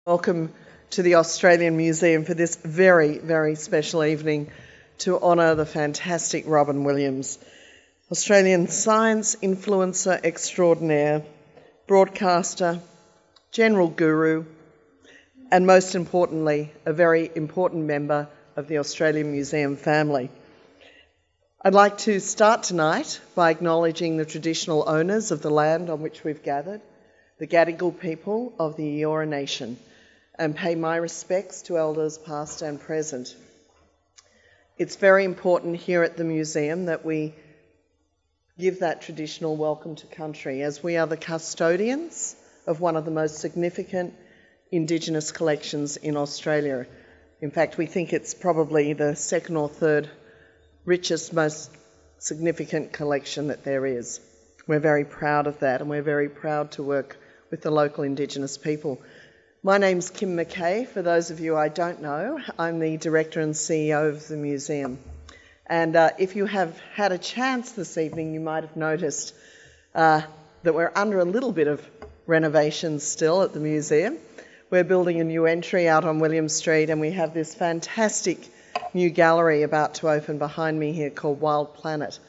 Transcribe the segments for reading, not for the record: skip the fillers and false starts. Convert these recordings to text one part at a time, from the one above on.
Welcome to the Australian Museum for this very, very special evening to honour the fantastic Robyn Williams, Australian science influencer extraordinaire, broadcaster, general guru, and most importantly, a very important member of the Australian Museum family. I'd like to start tonight by acknowledging the traditional owners of the land on which we've gathered, the Gadigal people of the Eora Nation, and pay my respects to elders past and present. It's very important here at the museum that we give that traditional welcome to country, as we are the custodians of one of the most significant Indigenous collections in Australia. In fact, we think it's probably the second or third richest, most significant collection that there is. We're very proud of that, and we're very proud to work with the local Indigenous people. My name's Kim McKay. For those of you I don't know, I'm the Director and CEO of the museum. And if you have had a chance this evening, you might have noticed that we're under a little bit of renovation still at the museum. We're building a new entry out on William Street, and we have this fantastic new gallery about to open behind me here called Wild Planet,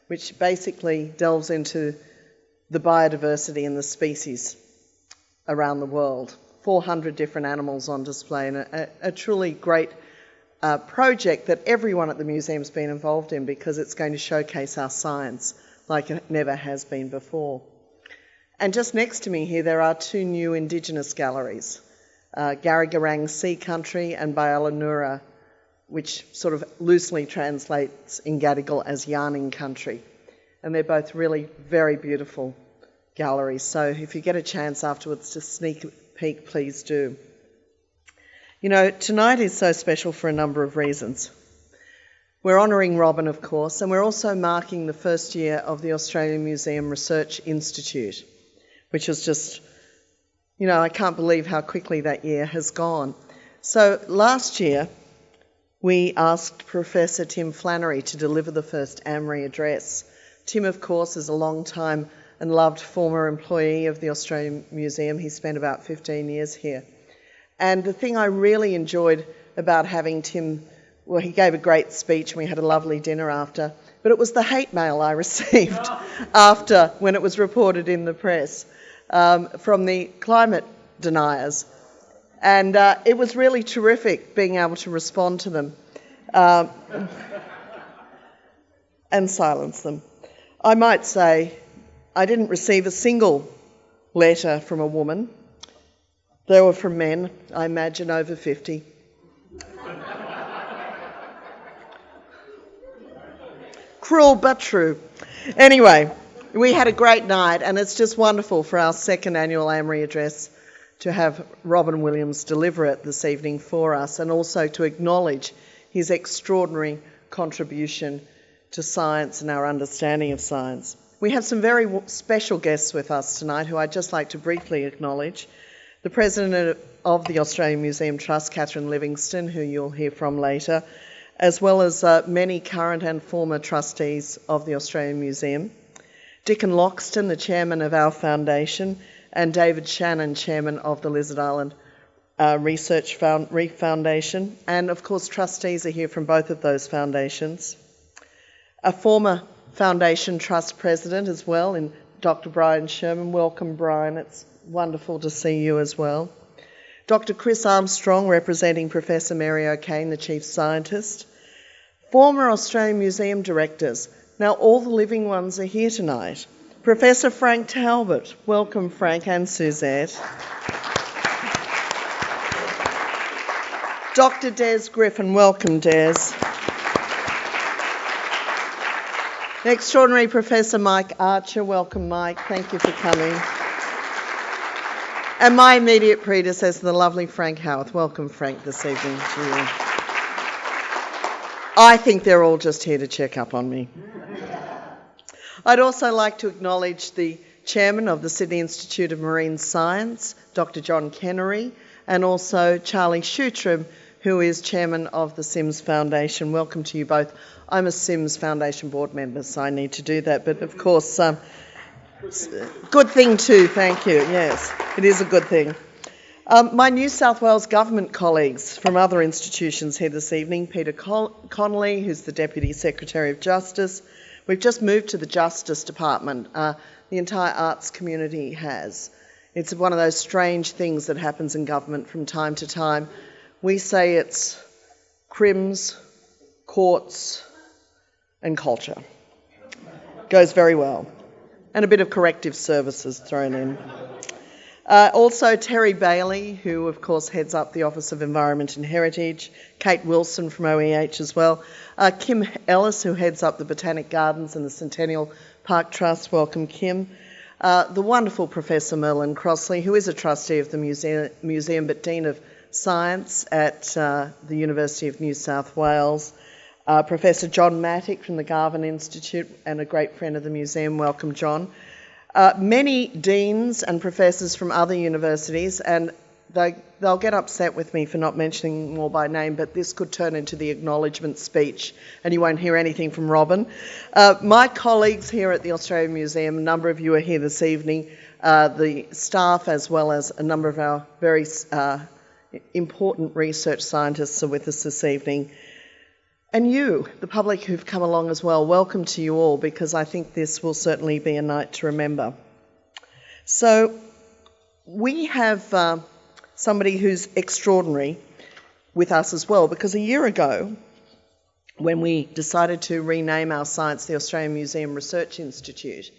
which basically delves into the biodiversity and the species around the world. 400 different animals on display, and a truly great project that everyone at the museum's been involved in, because it's going to showcase our science like it never has been before. And just next to me here there are two new Indigenous galleries, Garrigarang Sea Country and Byalanura, which sort of loosely translates in Gadigal as Yarning Country. And they're both really very beautiful galleries, so if you get a chance afterwards to sneak peek, please do. You know, tonight is so special for a number of reasons. We're honouring Robyn, of course, and we're also marking the first year of the Australian Museum Research Institute, which is just, you know, I can't believe how quickly that year has gone. So last year, we asked Professor Tim Flannery to deliver the first Anri address. Tim, of course, is a long-time and loved former employee of the Australian Museum. He spent about 15 years here. And the thing I really enjoyed about having Tim, well, he gave a great speech and we had a lovely dinner after, but it was the hate mail I received after, when it was reported in the press, from the climate deniers. And it was really terrific being able to respond to them and silence them. I might say I didn't receive a single letter from a woman. They were from men, I imagine over 50. Cruel but true. Anyway, we had a great night, and it's just wonderful for our second annual Anri address to have Robyn Williams deliver it this evening for us, and also to acknowledge his extraordinary contribution to science and our understanding of science. We have some very special guests with us tonight who I'd just like to briefly acknowledge. The President of the Australian Museum Trust, Catherine Livingstone, who you'll hear from later, as well as many current and former trustees of the Australian Museum. Deakin Loxton, the Chairman of our foundation, and David Shannon, Chairman of the Lizard Island Research Reef Foundation. And of course, trustees are here from both of those foundations. A former Foundation Trust President as well, in Dr. Brian Sherman. Welcome, Brian. It's wonderful to see you as well. Dr. Chris Armstrong, representing Professor Mary O'Kane, the Chief Scientist. Former Australian Museum Directors. Now all the living ones are here tonight. Professor Frank Talbot. Welcome, Frank, and Suzette. Dr. Des Griffin. Welcome, Des. Extraordinary Professor Mike Archer. Welcome, Mike. Thank you for coming. And my immediate predecessor, the lovely Frank Howarth. Welcome, Frank, this evening to you. I think they're all just here to check up on me. I'd also like to acknowledge the Chairman of the Sydney Institute of Marine Science, Dr. John Kennery, and also Charlie Shutram, who is Chairman of the Sims Foundation. Welcome to you both. I'm a Sims Foundation board member, so I need to do that. But of course, good thing too, thank you. Yes, it is a good thing. My New South Wales government colleagues from other institutions here this evening, Peter Connolly, who's the Deputy Secretary of Justice. We've just moved to the Justice Department. The entire arts community has. It's one of those strange things that happens in government from time to time. We say it's crims, courts and culture. Goes very well. And a bit of corrective services thrown in. Also Terry Bailey, who of course heads up the Office of Environment and Heritage, Kate Wilson from OEH as well, Kim Ellis, who heads up the Botanic Gardens and the Centennial Park Trust, welcome Kim, the wonderful Professor Merlin Crossley, who is a trustee of the museum but Dean of Science at the University of New South Wales, Professor John Mattick from the Garvan Institute and a great friend of the museum, welcome John. Many deans and professors from other universities, and they'll get upset with me for not mentioning more by name, but this could turn into the acknowledgement speech and you won't hear anything from Robyn. My colleagues here at the Australian Museum, a number of you are here this evening, the staff as well as a number of our very important research scientists are with us this evening. And you, the public who've come along as well, welcome to you all, because I think this will certainly be a night to remember. So we have somebody who's extraordinary with us as well, because a year ago, when we decided to rename our science the Australian Museum Research Institute,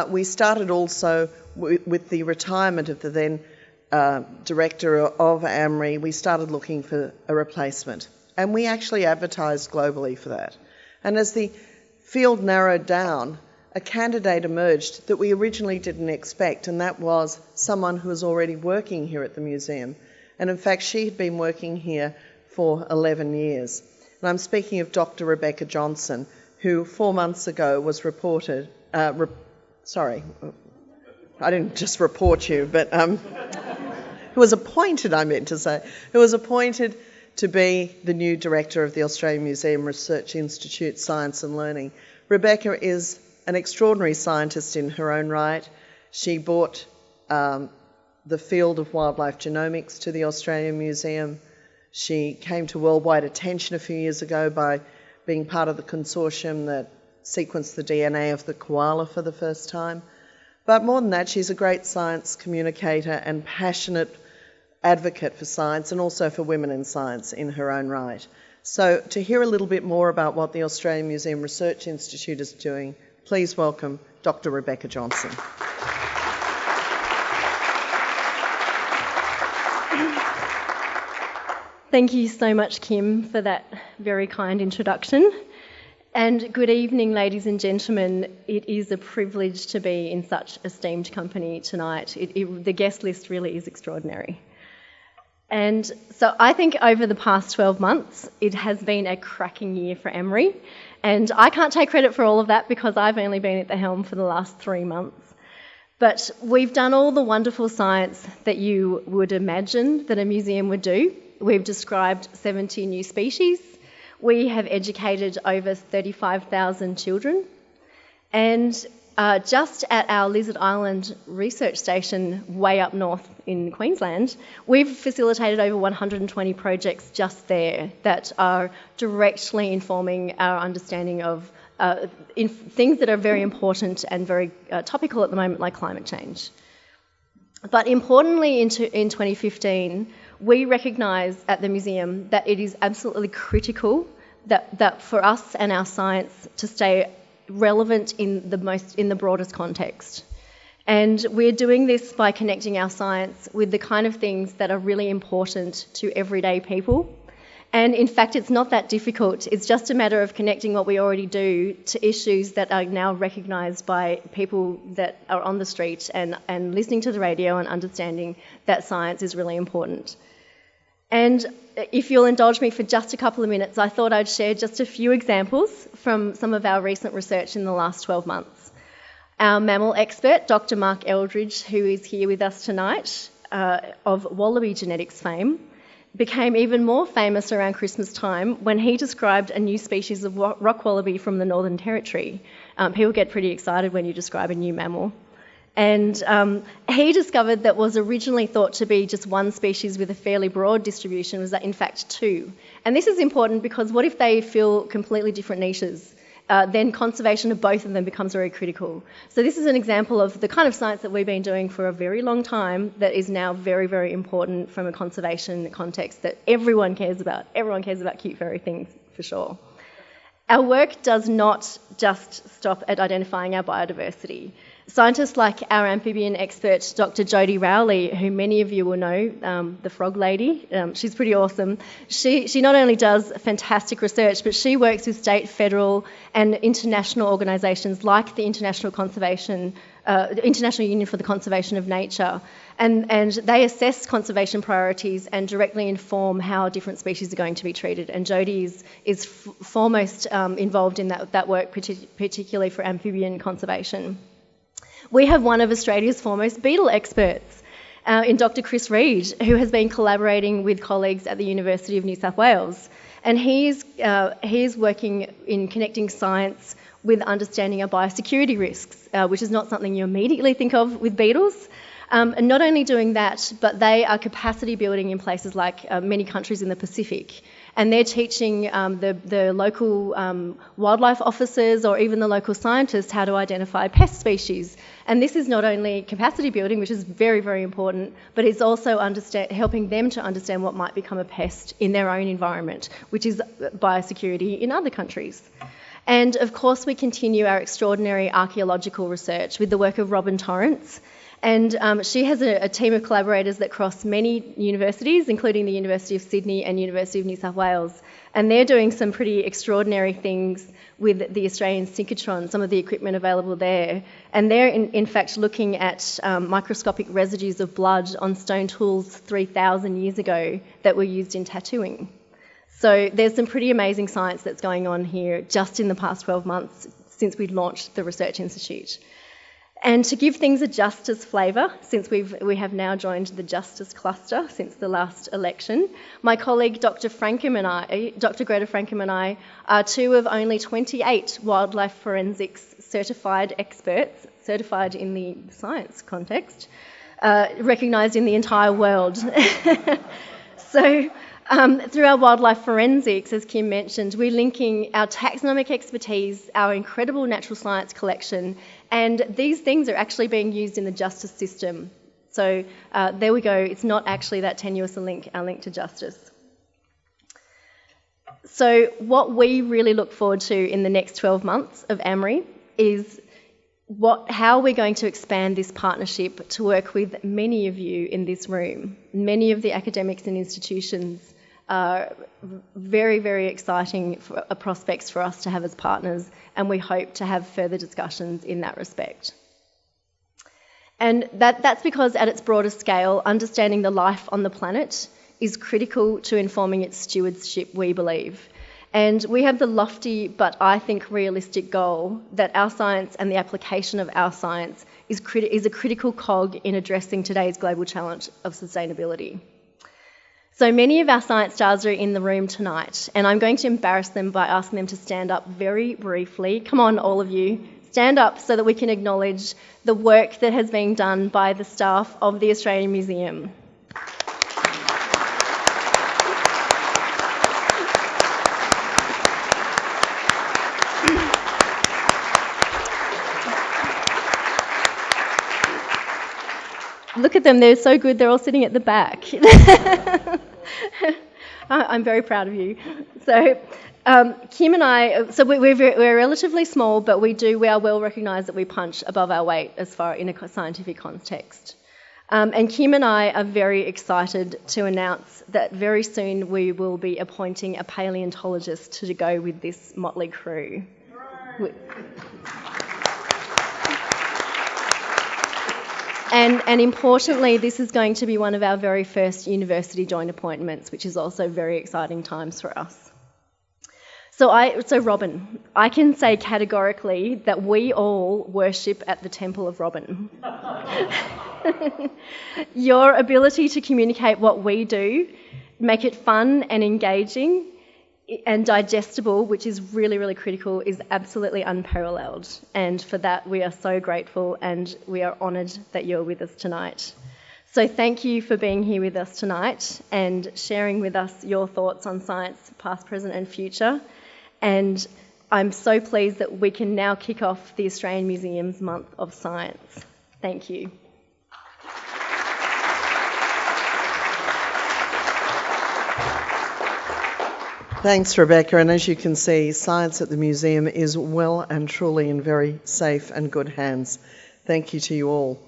we started also with the retirement of the then director of Anri, we started looking for a replacement. And we actually advertised globally for that. And as the field narrowed down, a candidate emerged that we originally didn't expect, and that was someone who was already working here at the museum. And in fact, she had been working here for 11 years. And I'm speaking of Dr. Rebecca Johnson, who 4 months ago was reported, sorry, I didn't just report you, but who was appointed, I meant to say, who was appointed to be the new director of the Australian Museum Research Institute, Science and Learning. Rebecca is an extraordinary scientist in her own right. She brought the field of wildlife genomics to the Australian Museum. She came to worldwide attention a few years ago by being part of the consortium that sequenced the DNA of the koala for the first time. But more than that, she's a great science communicator and passionate advocate for science and also for women in science in her own right. So to hear a little bit more about what the Australian Museum Research Institute is doing, please welcome Dr. Rebecca Johnson. Thank you so much, Kim, for that very kind introduction. And good evening, ladies and gentlemen. It is a privilege to be in such esteemed company tonight. The guest list really is extraordinary. And so I think over the past 12 months, it has been a cracking year for Anri. And I can't take credit for all of that because I've only been at the helm for the last 3 months. But we've done all the wonderful science that you would imagine that a museum would do. We've described 70 new species. We have educated over 35,000 children. And just at our Lizard Island research station way up north in Queensland, we've facilitated over 120 projects just there that are directly informing our understanding of things that are very important and very topical at the moment, like climate change. But importantly, in 2015, we recognise at the museum that it is absolutely critical that for us and our science to stay relevant in the broadest context. And we're doing this by connecting our science with the kind of things that are really important to everyday people. And in fact, it's not that difficult. It's just a matter of connecting what we already do to issues that are now recognised by people that are on the street and listening to the radio and understanding that science is really important. And if you'll indulge me for just a couple of minutes, I thought I'd share just a few examples from some of our recent research in the last 12 months. Our mammal expert, Dr. Mark Eldridge, who is here with us tonight, of wallaby genetics fame, became even more famous around Christmas time when he described a new species of rock wallaby from the Northern Territory. People get pretty excited when you describe a new mammal. And he discovered that was originally thought to be just one species with a fairly broad distribution was that in fact two. And this is important because what if they fill completely different niches? Then conservation of both of them becomes very critical. So this is an example of the kind of science that we've been doing for a very long time that is now very, very important from a conservation context that everyone cares about. Everyone cares about cute furry things, for sure. Our work does not just stop at identifying our biodiversity. Scientists like our amphibian expert, Dr. Jodie Rowley, who many of you will know, the frog lady, she's pretty awesome. She not only does fantastic research, but she works with state, federal and international organisations like the International Union for the Conservation of Nature. And they assess conservation priorities and directly inform how different species are going to be treated. And Jodie is foremost involved in that work, particularly for amphibian conservation. We have one of Australia's foremost beetle experts in Dr. Chris Reid, who has been collaborating with colleagues at the University of New South Wales. And he's working in connecting science with understanding our biosecurity risks, which is not something you immediately think of with beetles. And not only doing that, but they are capacity building in places like many countries in the Pacific. And they're teaching the local wildlife officers or even the local scientists how to identify pest species. And this is not only capacity building, which is very, very important, but it's also helping them to understand what might become a pest in their own environment, which is biosecurity in other countries. And of course, we continue our extraordinary archaeological research with the work of Robyn Torrance. And she has a team of collaborators that cross many universities, including the University of Sydney and University of New South Wales. And they're doing some pretty extraordinary things with the Australian synchrotron, some of the equipment available there. And they're in fact looking at microscopic residues of blood on stone tools 3,000 years ago that were used in tattooing. So there's some pretty amazing science that's going on here just in the past 12 months since we launched the Research Institute. And to give things a justice flavour, since we have now joined the Justice Cluster since the last election, my colleague Dr. Greta Frankham and I are two of only 28 wildlife forensics certified experts, certified in the science context, recognised in the entire world. So through our wildlife forensics, as Kim mentioned, we're linking our taxonomic expertise, our incredible natural science collection, and these things are actually being used in the justice system. So there we go. It's not actually that tenuous a link, our link to justice. So what we really look forward to in the next 12 months of Anri is how we're going to expand this partnership to work with many of you in this room. Many of the academics and institutions are very, very exciting prospects for us to have as partners, and we hope to have further discussions in that respect. And that's because at its broader scale, understanding the life on the planet is critical to informing its stewardship, we believe. And we have the lofty but I think realistic goal that our science and the application of our science is a critical cog in addressing today's global challenge of sustainability. So many of our science stars are in the room tonight, and I'm going to embarrass them by asking them to stand up very briefly. Come on, all of you. Stand up so that we can acknowledge the work that has been done by the staff of the Australian Museum. Look at them, they're so good, they're all sitting at the back. I'm very proud of you. So Kim and I, we're relatively small, but we are well recognised that we punch above our weight as far in a scientific context. And Kim and I are very excited to announce that very soon we will be appointing a paleontologist to go with this motley crew. And importantly, this is going to be one of our very first university joint appointments, which is also very exciting times for us. So Robyn, I can say categorically that we all worship at the temple of Robyn. Your ability to communicate what we do, make it fun and engaging, and digestible, which is really, really critical, is absolutely unparalleled. And for that, we are so grateful and we are honoured that you're with us tonight. So thank you for being here with us tonight and sharing with us your thoughts on science, past, present and future. And I'm so pleased that we can now kick off the Australian Museum's Month of Science. Thank you. Thanks, Rebecca. And as you can see, science at the museum is well and truly in very safe and good hands. Thank you to you all.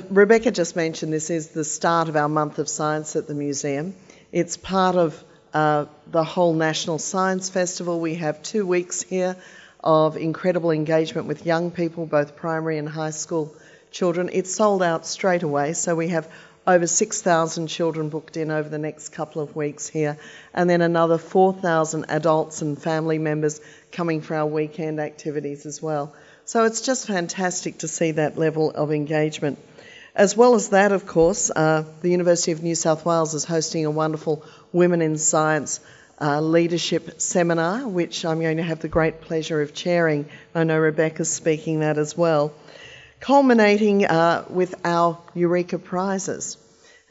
Rebecca just mentioned this is the start of our month of science at the museum. It's part of the whole National Science Festival. We have 2 weeks here of incredible engagement with young people, both primary and high school children. It's sold out straight away, so we have over 6,000 children booked in over the next couple of weeks here, and then another 4,000 adults and family members coming for our weekend activities as well. So it's just fantastic to see that level of engagement. As well as that, of course, the University of New South Wales is hosting a wonderful Women in Science leadership seminar, which I'm going to have the great pleasure of chairing. I know Rebecca's speaking that as well. Culminating with our Eureka Prizes.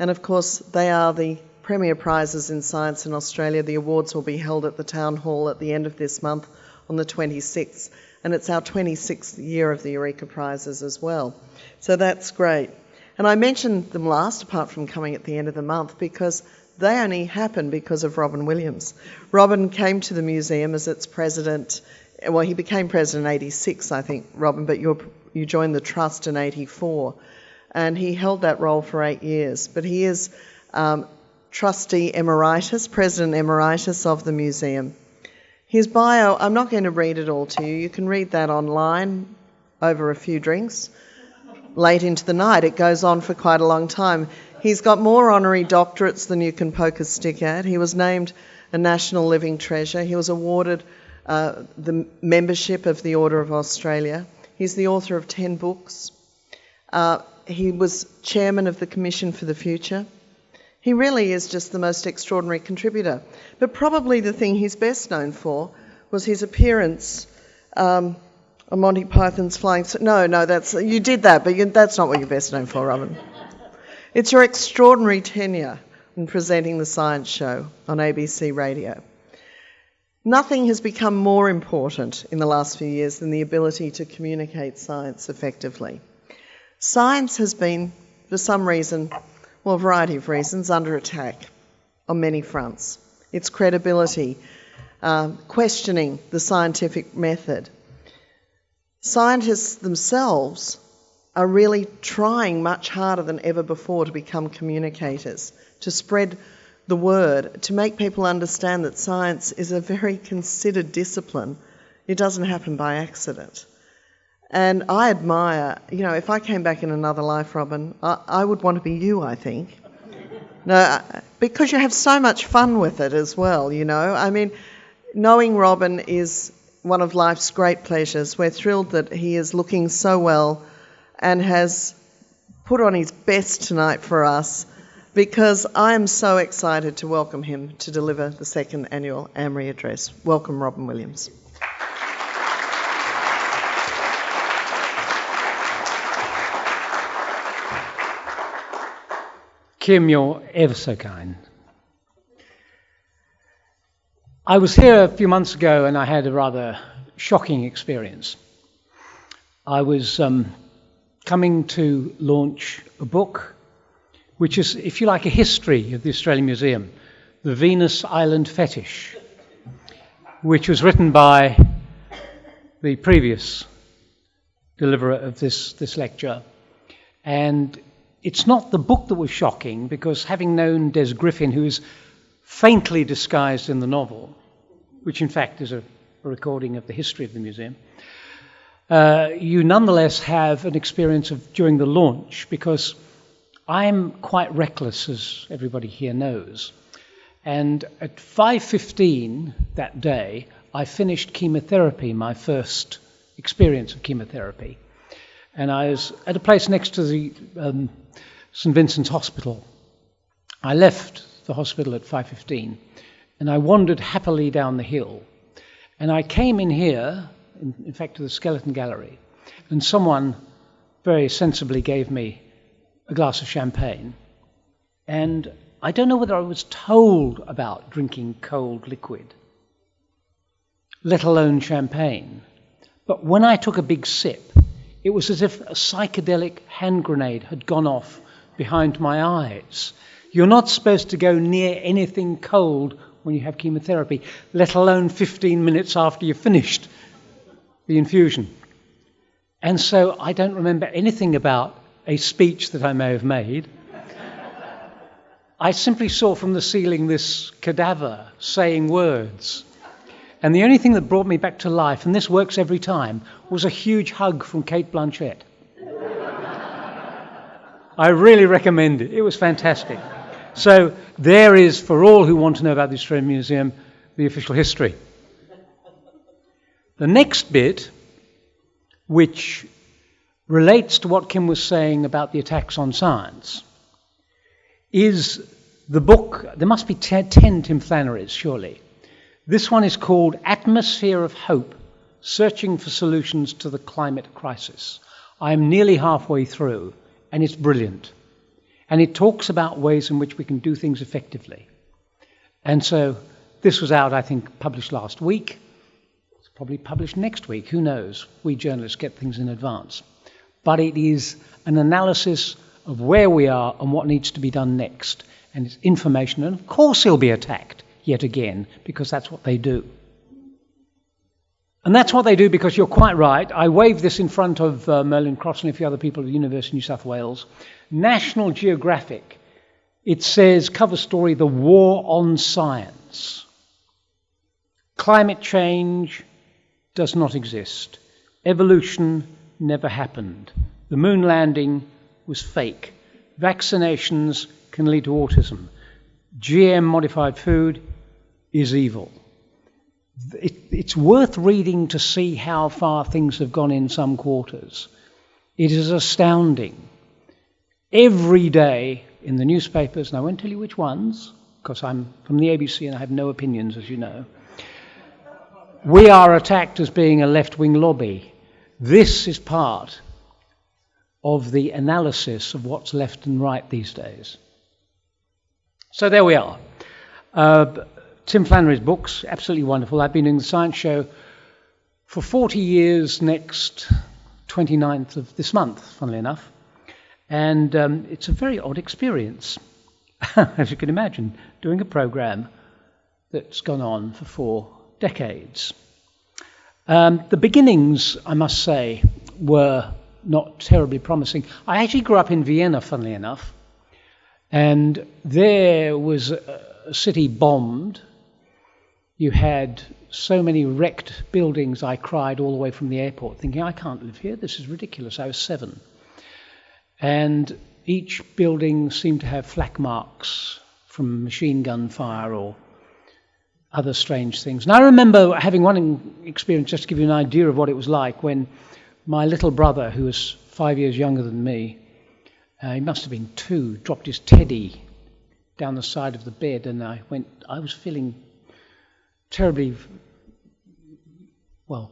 And of course, they are the premier prizes in science in Australia. The awards will be held at the Town Hall at the end of this month on the 26th. And it's our 26th year of the Eureka Prizes as well. So that's great. And I mentioned them last, apart from coming at the end of the month, because they only happened because of Robyn Williams. Robyn came to the museum as its president. Well, he became president in 86, I think, Robyn, but you joined the trust in 84. And he held that role for 8 years. But he is trustee emeritus, president emeritus of the museum. His bio, I'm not going to read it all to you. You can read that online over a few drinks. Late into the night, it goes on for quite a long time. He's got more honorary doctorates than you can poke a stick at. He was named a National Living Treasure. He was awarded the membership of the Order of Australia. He's the author of 10 books. He was chairman of the Commission for the Future. He really is just the most extraordinary contributor. But probably the thing he's best known for was his appearance on Monty Python's Flying... No, you did that, but that's not what you're best known for, Robyn. It's your extraordinary tenure in presenting the science show on ABC Radio. Nothing has become more important in the last few years than the ability to communicate science effectively. Science has been, for some reason, well, a variety of reasons, under attack on many fronts. Its credibility, questioning the scientific method. Scientists themselves are really trying much harder than ever before to become communicators, to spread the word, to make people understand that science is a very considered discipline. It doesn't happen by accident. And I admire, if I came back in another life, Robyn, I would want to be you, I think. No, because you have so much fun with it as well, I mean, knowing Robyn is one of life's great pleasures. We're thrilled that he is looking so well and has put on his best tonight for us, because I am so excited to welcome him to deliver the second annual Anri address. Welcome, Robyn Williams. Kim, you're ever so kind. I was here a few months ago and I had a rather shocking experience. I was coming to launch a book, which is, if you like, a history of the Australian Museum, The Venus Island Fetish, which was written by the previous deliverer of this lecture. And it's not the book that was shocking, because having known Des Griffin, who is faintly disguised in the novel, which in fact is a recording of the history of the museum, you nonetheless have an experience of during the launch, because I'm quite reckless, as everybody here knows. And at 5:15 that day, I finished chemotherapy, my first experience of chemotherapy. And I was at a place next to the St Vincent's Hospital. I left the hospital at 5:15 And I wandered happily down the hill. And I came in here, in fact, to the Skeleton Gallery, and someone very sensibly gave me a glass of champagne. And I don't know whether I was told about drinking cold liquid, let alone champagne. But when I took a big sip, it was as if a psychedelic hand grenade had gone off behind my eyes. You're not supposed to go near anything cold when you have chemotherapy, let alone 15 minutes after you've finished the infusion. And so I don't remember anything about a speech that I may have made. I simply saw from the ceiling this cadaver saying words. And the only thing that brought me back to life, and this works every time, was a huge hug from Kate Blanchett. I really recommend it. It was fantastic. So there is, for all who want to know about the Australian Museum, the official history. The next bit, which relates to what Kim was saying about the attacks on science, is the book. There must be 10 Tim Flannerys, surely. This one is called Atmosphere of Hope, Searching for Solutions to the Climate Crisis. I'm nearly halfway through, and it's brilliant. And it talks about ways in which we can do things effectively. And so this was out, I think, published last week. It's probably published next week, who knows? We journalists get things in advance. But it is an analysis of where we are and what needs to be done next. And it's information, and of course he'll be attacked yet again, because that's what they do. And that's what they do because you're quite right. I waved this in front of Merlin Cross and a few other people at the University of New South Wales. National Geographic, it says, cover story, the war on science. Climate change does not exist. Evolution never happened. The moon landing was fake. Vaccinations can lead to autism. GM-modified food is evil. It's worth reading to see how far things have gone in some quarters. It is astounding. Every day in the newspapers, and I won't tell you which ones, because I'm from the ABC and I have no opinions, as you know, we are attacked as being a left-wing lobby. This is part of the analysis of what's left and right these days. So there we are. Tim Flannery's books, absolutely wonderful. I've been doing the science show for 40 years next 29th of this month, funnily enough. And it's a very odd experience, as you can imagine, doing a program that's gone on for 4 decades. The beginnings, I must say, were not terribly promising. I actually grew up in Vienna, funnily enough, and there was a city bombed. You had so many wrecked buildings, I cried all the way from the airport, thinking, I can't live here, this is ridiculous. I was 7. And each building seemed to have flak marks from machine gun fire or other strange things. And I remember having one experience, just to give you an idea of what it was like, when my little brother, who was 5 years younger than me, he must have been 2, dropped his teddy down the side of the bed, and I was feeling terribly,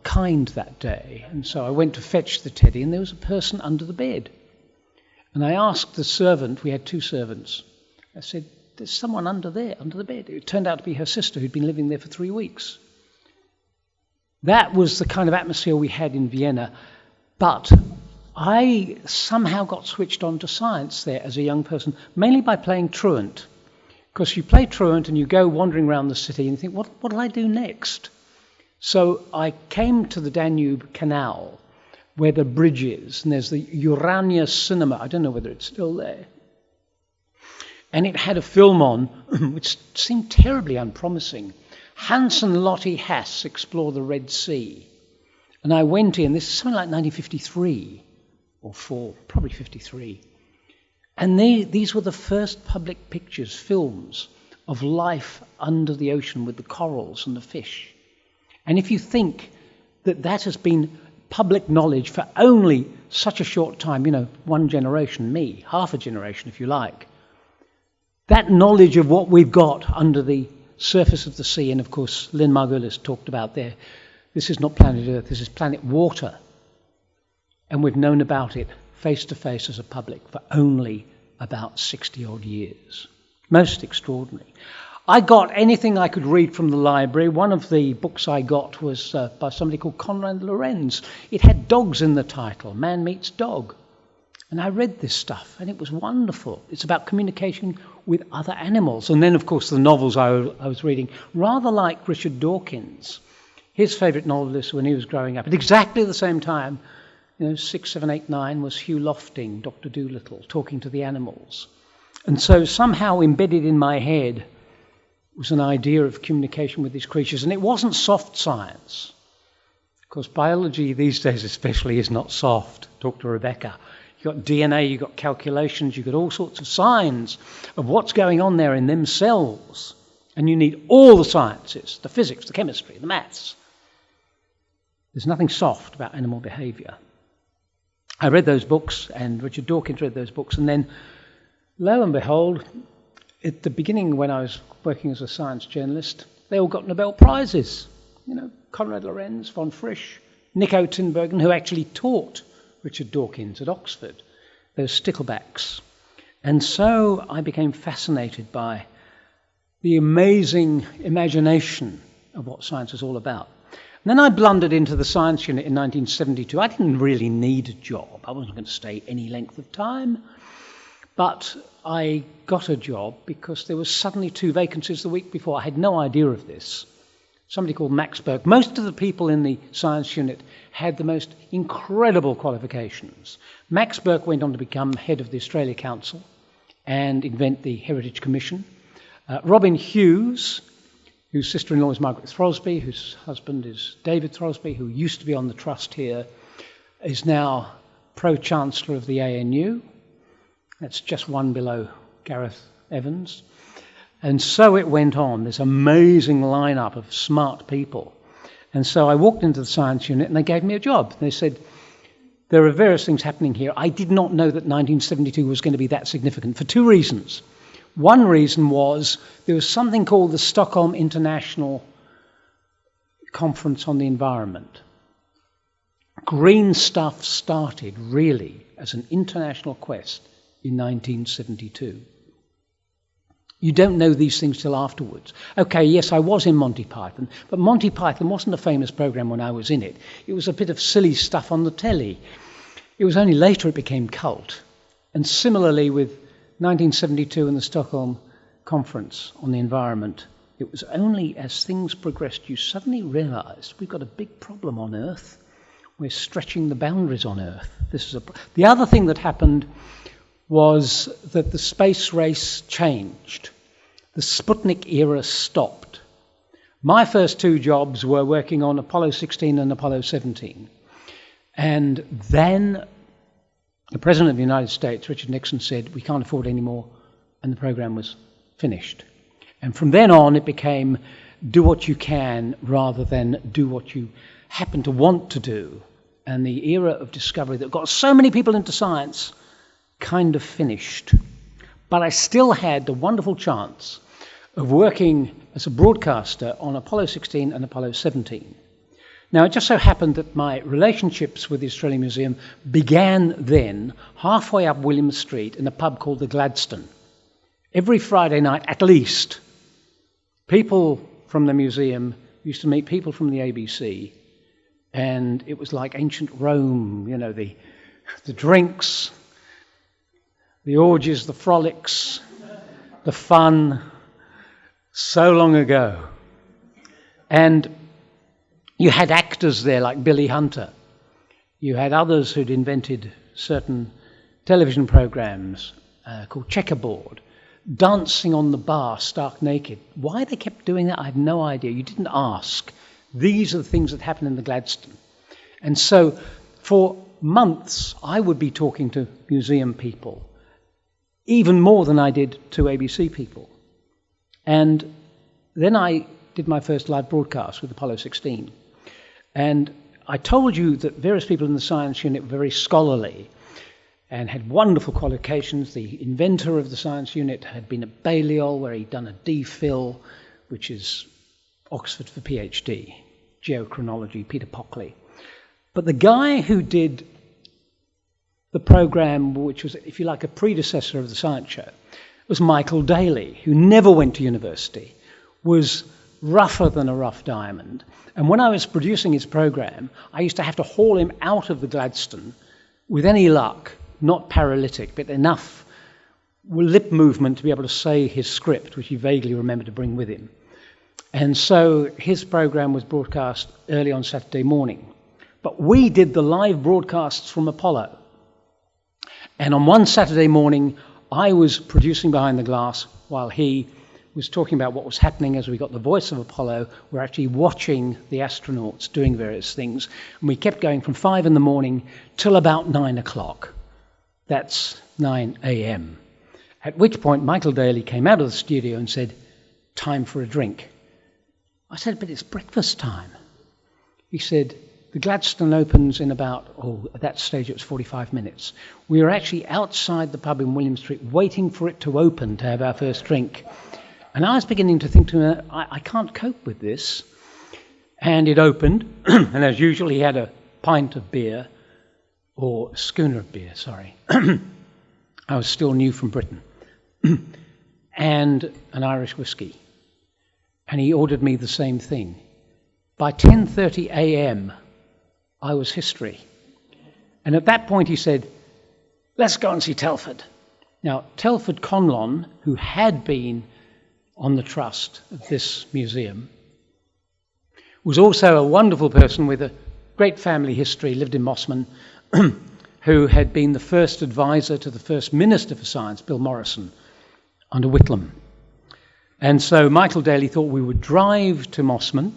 kind that day. And so I went to fetch the teddy, and there was a person under the bed. And I asked the servant, we had 2 servants, I said, there's someone under there, under the bed. It turned out to be her sister who'd been living there for 3 weeks. That was the kind of atmosphere we had in Vienna. But I somehow got switched on to science there as a young person, mainly by playing truant. Because you play truant and you go wandering around the city and you think, what'll I do next? So I came to the Danube Canal, where the bridge is, and there's the Urania Cinema. I don't know whether it's still there. And it had a film on, which seemed terribly unpromising. Hans and Lottie Hass explore the Red Sea. And I went in, this is something like 1953, or 4, probably 53. And these were the first public pictures, films, of life under the ocean with the corals and the fish. And if you think that that has been public knowledge for only such a short time, 1 generation, me, half a generation if you like, that knowledge of what we've got under the surface of the sea, and of course Lynn Margulis talked about this is not planet Earth, this is planet water. And we've known about it face to face as a public for only about 60 odd years. Most extraordinary. I got anything I could read from the library. One of the books I got was by somebody called Konrad Lorenz. It had dogs in the title, Man Meets Dog. And I read this stuff, and it was wonderful. It's about communication with other animals. And then, of course, the novels I was reading, rather like Richard Dawkins. His favourite novelist when he was growing up, at exactly the same time, 6, 7, 8, 9, was Hugh Lofting, Dr. Dolittle, talking to the animals. And so somehow embedded in my head was an idea of communication with these creatures. And it wasn't soft science. Of course, biology these days especially is not soft. Talk to Rebecca. You've got DNA, you've got calculations, you've got all sorts of signs of what's going on there in them cells. And you need all the sciences, the physics, the chemistry, the maths. There's nothing soft about animal behaviour. I read those books, and Richard Dawkins read those books, and then, lo and behold, at the beginning when I was working as a science journalist, they all got Nobel Prizes. Konrad Lorenz, von Frisch, Nico Tinbergen, who actually taught Richard Dawkins at Oxford, those sticklebacks. And so I became fascinated by the amazing imagination of what science is all about. And then I blundered into the science unit in 1972. I didn't really need a job. I wasn't going to stay any length of time. But I got a job because there was suddenly 2 vacancies the week before. I had no idea of this. Somebody called Max Burke. Most of the people in the science unit had the most incredible qualifications. Max Burke went on to become head of the Australia Council and invent the Heritage Commission. Robin Hughes, whose sister-in-law is Margaret Throsby, whose husband is David Throsby, who used to be on the trust here, is now Pro-Chancellor of the ANU. That's just one below Gareth Evans. And so it went on, this amazing lineup of smart people. And so I walked into the science unit and they gave me a job. They said, there are various things happening here. I did not know that 1972 was going to be that significant for 2 reasons. One reason was there was something called the Stockholm International Conference on the Environment. Green stuff started really as an international quest in 1972. You don't know these things till afterwards. Okay, yes, I was in Monty Python, but Monty Python wasn't a famous program when I was in it. It was a bit of silly stuff on the telly. It was only later it became cult. And similarly with 1972 and the Stockholm Conference on the Environment, it was only as things progressed you suddenly realised we've got a big problem on Earth. We're stretching the boundaries on Earth. The other thing that happened was that the space race changed. The Sputnik era stopped. My first 2 jobs were working on Apollo 16 and Apollo 17. And then the President of the United States, Richard Nixon, said, we can't afford any more, and the program was finished. And from then on, it became do what you can rather than do what you happen to want to do. And the era of discovery that got so many people into science kind of finished. But I still had the wonderful chance of working as a broadcaster on Apollo 16 and Apollo 17. Now, it just so happened that my relationships with the Australian Museum began then, halfway up William Street, in a pub called the Gladstone. Every Friday night, at least, people from the museum used to meet people from the ABC, and it was like ancient Rome, the drinks, the orgies, the frolics, the fun, so long ago. And you had actors there like Billy Hunter. You had others who'd invented certain television programs called Checkerboard, dancing on the bar stark naked. Why they kept doing that, I have no idea. You didn't ask. These are the things that happened in the Gladstone. And so for months, I would be talking to museum people, even more than I did to ABC people. And then I did my first live broadcast with Apollo 16. And I told you that various people in the science unit were very scholarly and had wonderful qualifications. The inventor of the science unit had been at Balliol, where he'd done a DPhil which is Oxford for PhD, geochronology, Peter Pockley. But the guy who did the program, which was, if you like, a predecessor of the science show, was Michael Daley, who never went to university, was rougher than a rough diamond. And when I was producing his program, I used to have to haul him out of the Gladstone with any luck, not paralytic, but enough lip movement to be able to say his script, which he vaguely remembered to bring with him. And so his program was broadcast early on Saturday morning. But we did the live broadcasts from Apollo. And on one Saturday morning, I was producing behind the glass while he was talking about what was happening as we got the voice of Apollo. We're actually watching the astronauts doing various things. And we kept going from 5 in the morning till about 9 o'clock. That's 9 a.m. At which point Michael Daley came out of the studio and said, "Time for a drink." I said, "But it's breakfast time." He said, "The Gladstone opens in about," at that stage it was 45 minutes. We were actually outside the pub in William Street waiting for it to open to have our first drink. And I was beginning to think to him, I can't cope with this. And it opened, and as usual he had a pint of beer, or a schooner of beer, sorry. I was still new from Britain. And an Irish whiskey. And he ordered me the same thing. By 10:30 a.m., I was history. And at that point he said, "Let's go and see Telford." Now, Telford Conlon, who had been on the trust of this museum, was also a wonderful person with a great family history, lived in Mosman, who had been the first advisor to the first Minister for Science, Bill Morrison, under Whitlam. And so Michael Daley thought we would drive to Mosman.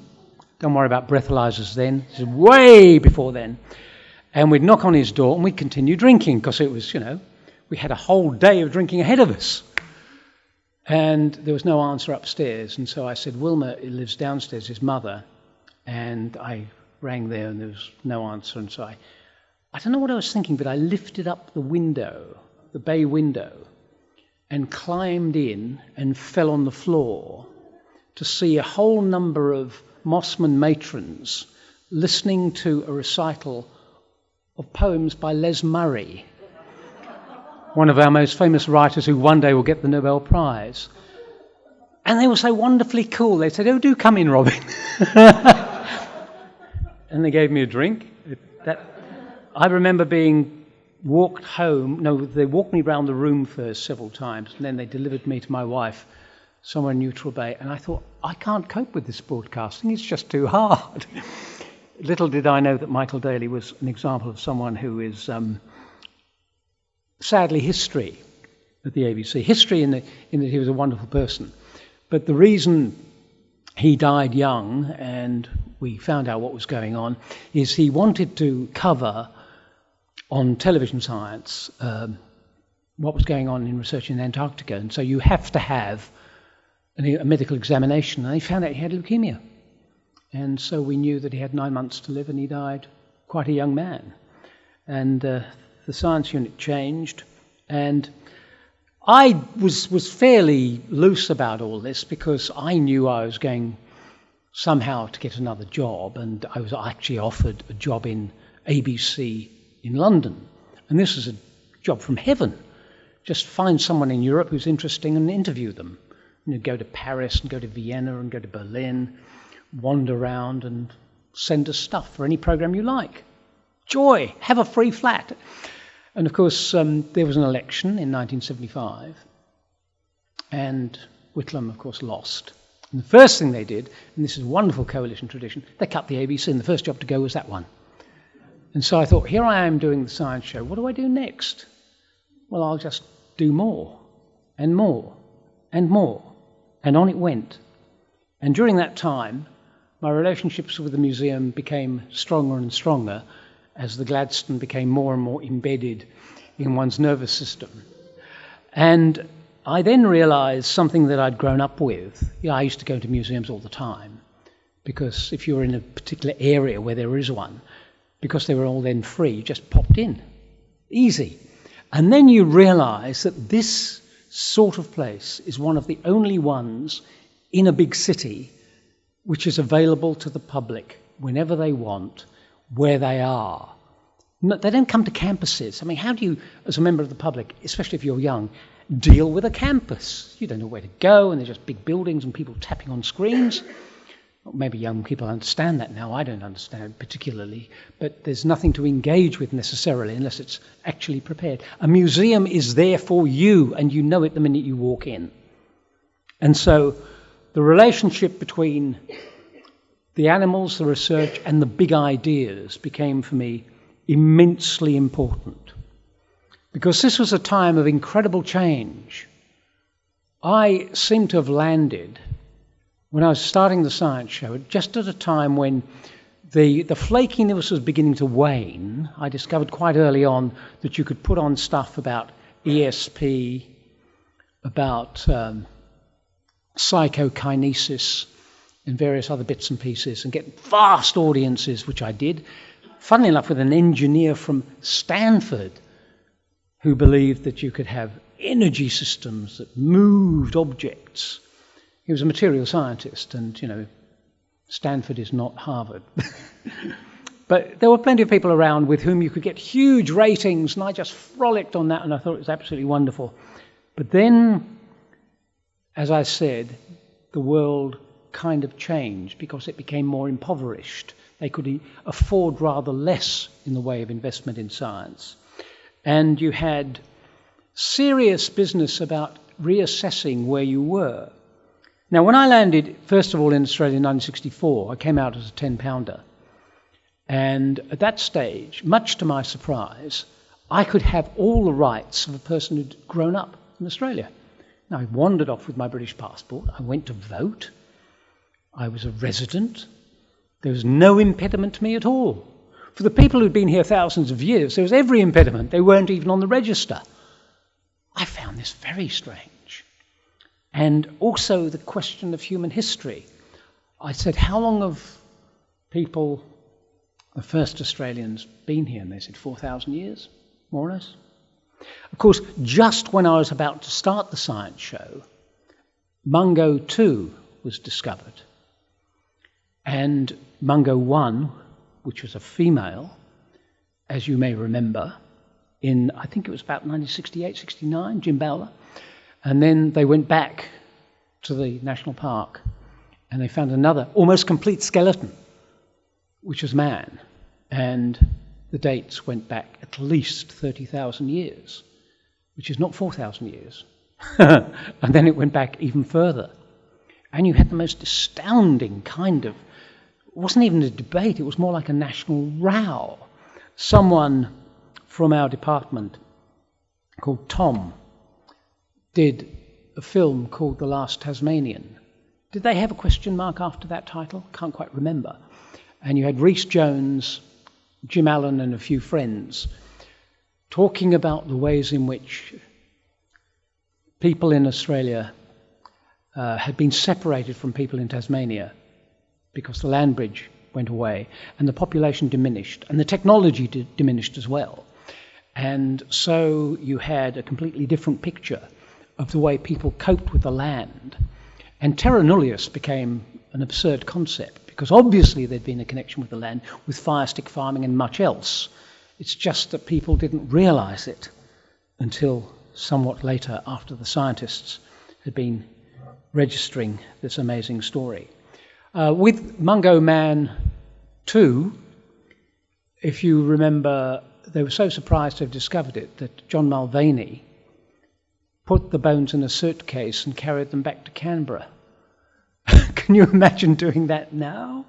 Don't worry about breathalyzers then. This is way before then. And we'd knock on his door and we'd continue drinking because it was, we had a whole day of drinking ahead of us. And there was no answer upstairs. And so I said, "Wilma lives downstairs, his mother." And I rang there and there was no answer. And so I don't know what I was thinking, but I lifted up the window, the bay window, and climbed in and fell on the floor to see a whole number of Mosman matrons listening to a recital of poems by Les Murray, one of our most famous writers who one day will get the Nobel Prize. And they were so wonderfully cool. They said, "Oh, do come in, Robyn." And they gave me a drink. I remember being walked home. No, they walked me around the room first several times, and then they delivered me to my wife somewhere in Neutral Bay. And I thought, I can't cope with this broadcasting. It's just too hard. Little did I know that Michael Daley was an example of someone who is sadly history at the ABC. History in that he was a wonderful person. But the reason he died young, and we found out what was going on, is he wanted to cover on television science what was going on in research in Antarctica. And so you have to have a medical examination. And he found out he had leukemia. And so we knew that he had 9 months to live, and he died quite a young man. And the science unit changed. And I was fairly loose about all this because I knew I was going somehow to get another job, and I was actually offered a job in ABC in London. And this is a job from heaven. Just find someone in Europe who's interesting and interview them. Go to Paris and go to Vienna and go to Berlin, wander around and send us stuff for any program you like. Joy, have a free flat. And of course, there was an election in 1975, and Whitlam, of course, lost. And the first thing they did, and this is a wonderful coalition tradition, they cut the ABC, and the first job to go was that one. And so I thought, here I am doing the science show. What do I do next? Well, I'll just do more and more and more. And on it went. And during that time, my relationships with the museum became stronger and stronger as the Gladstone became more and more embedded in one's nervous system. And I then realized something that I'd grown up with. I used to go to museums all the time, because if you were in a particular area where there is one, because they were all then free, you just popped in. Easy. And then you realize that this sort of place is one of the only ones in a big city which is available to the public whenever they want, where they are. They don't come to campuses. I mean, how do you, as a member of the public, especially if you're young, deal with a campus? You don't know where to go, and there's just big buildings and people tapping on screens. Well, maybe young people understand that now. I don't understand it particularly, but there's nothing to engage with necessarily unless it's actually prepared. A museum is there for you, and you know it the minute you walk in. And so the relationship between the animals, the research, and the big ideas became for me immensely important, because this was a time of incredible change. I seem to have landed, when I was starting the science show, just at a time when the flakiness was beginning to wane. I discovered quite early on that you could put on stuff about ESP, about psychokinesis, and various other bits and pieces, and get vast audiences, which I did. Funnily enough, with an engineer from Stanford who believed that you could have energy systems that moved objects. He was a material scientist, and, you know, Stanford is not Harvard. But there were plenty of people around with whom you could get huge ratings, and I just frolicked on that, and I thought it was absolutely wonderful. But then, as I said, the world kind of changed because it became more impoverished. They could afford rather less in the way of investment in science. And you had serious business about reassessing where you were. Now, when I landed, first of all, in Australia in 1964, I came out as a 10-pounder. And at that stage, much to my surprise, I could have all the rights of a person who'd grown up in Australia. Now, I wandered off with my British passport. I went to vote. I was a resident. There was no impediment to me at all. For the people who'd been here thousands of years, there was every impediment. They weren't even on the register. I found this very strange. And also the question of human history. I said, how long have people, the first Australians, been here? And they said 4,000 years, more or less. Of course, just when I was about to start the science show, Mungo 2 was discovered. And Mungo 1, which was a female, as you may remember, in, I think it was about 1968, 69, Jim Bowler. And then they went back to the national park and they found another almost complete skeleton, which was man. And the dates went back at least 30,000 years, which is not 4,000 years. And then it went back even further. And you had the most astounding kind of, it wasn't even a debate, it was more like a national row. Someone from our department called Tom did a film called The Last Tasmanian. Did they have a question mark after that title? Can't quite remember. And you had Rhys Jones, Jim Allen and a few friends talking about the ways in which people in Australia had been separated from people in Tasmania because the land bridge went away and the population diminished and the technology diminished as well. And so you had a completely different picture of the way people coped with the land. And terra nullius became an absurd concept because obviously there'd been a connection with the land, with fire stick farming and much else. It's just that people didn't realise it until somewhat later, after the scientists had been registering this amazing story. With Mungo Man 2, if you remember, they were so surprised to have discovered it that John Mulvaney put the bones in a suitcase and carried them back to Canberra. Can you imagine doing that now?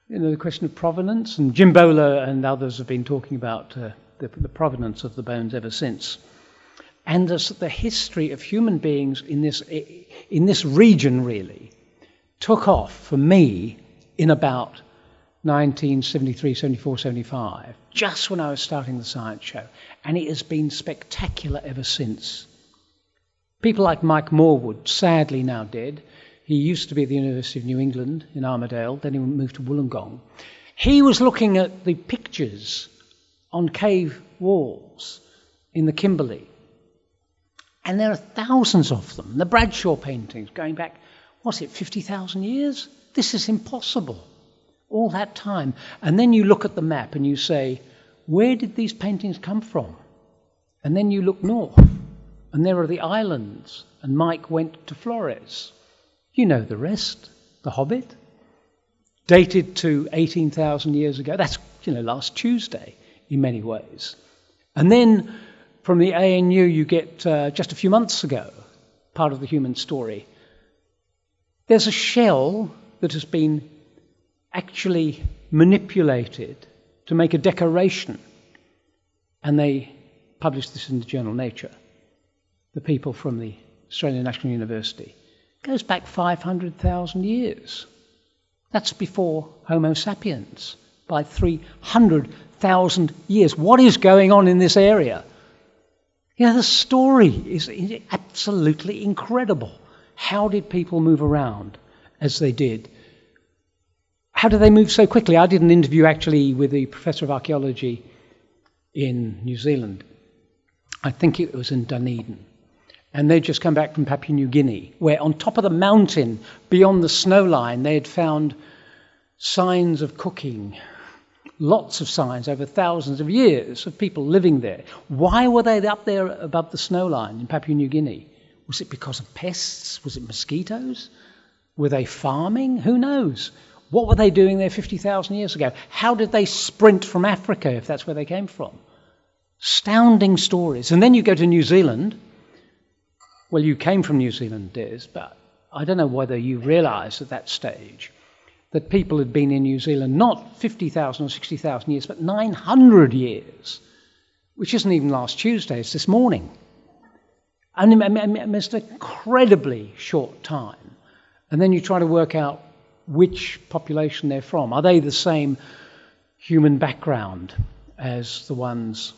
You know, the question of provenance, and Jim Bowler and others have been talking about the provenance of the bones ever since. And the history of human beings in this region really took off for me in about 1973, 74, 75, just when I was starting the science show. And it has been spectacular ever since. People like Mike Morwood, sadly now dead. He used to be at the University of New England in Armidale, then he moved to Wollongong. He was looking at the pictures on cave walls in the Kimberley. And there are thousands of them. The Bradshaw paintings going back, what's it, 50,000 years? This is impossible. All that time. And then you look at the map and you say, where did these paintings come from? And then you look north, and there are the islands, and Mike went to Flores. You know the rest. The Hobbit, dated to 18,000 years ago. That's, last Tuesday in many ways. And then from the ANU you get just a few months ago, part of the human story. There's a shell that has been actually manipulated to make a decoration. And they published this in the journal Nature. The people from the Australian National University. It goes back 500,000 years. That's before Homo sapiens by 300,000 years. What is going on in this area? The story is absolutely incredible. How did people move around as they did? How did they move so quickly? I did an interview actually with the Professor of Archaeology in New Zealand. I think it was in Dunedin. And they'd just come back from Papua New Guinea, where on top of the mountain, beyond the snow line, they had found signs of cooking. Lots of signs over thousands of years of people living there. Why were they up there above the snow line in Papua New Guinea? Was it because of pests? Was it mosquitoes? Were they farming? Who knows? What were they doing there 50,000 years ago? How did they sprint from Africa, if that's where they came from? Astounding stories. And then you go to New Zealand. Well, you came from New Zealand, Des, but I don't know whether you realised at that stage that people had been in New Zealand not 50,000 or 60,000 years, but 900 years, which isn't even last Tuesday, it's this morning. And it's an incredibly short time. And then you try to work out which population they're from. Are they the same human background as the ones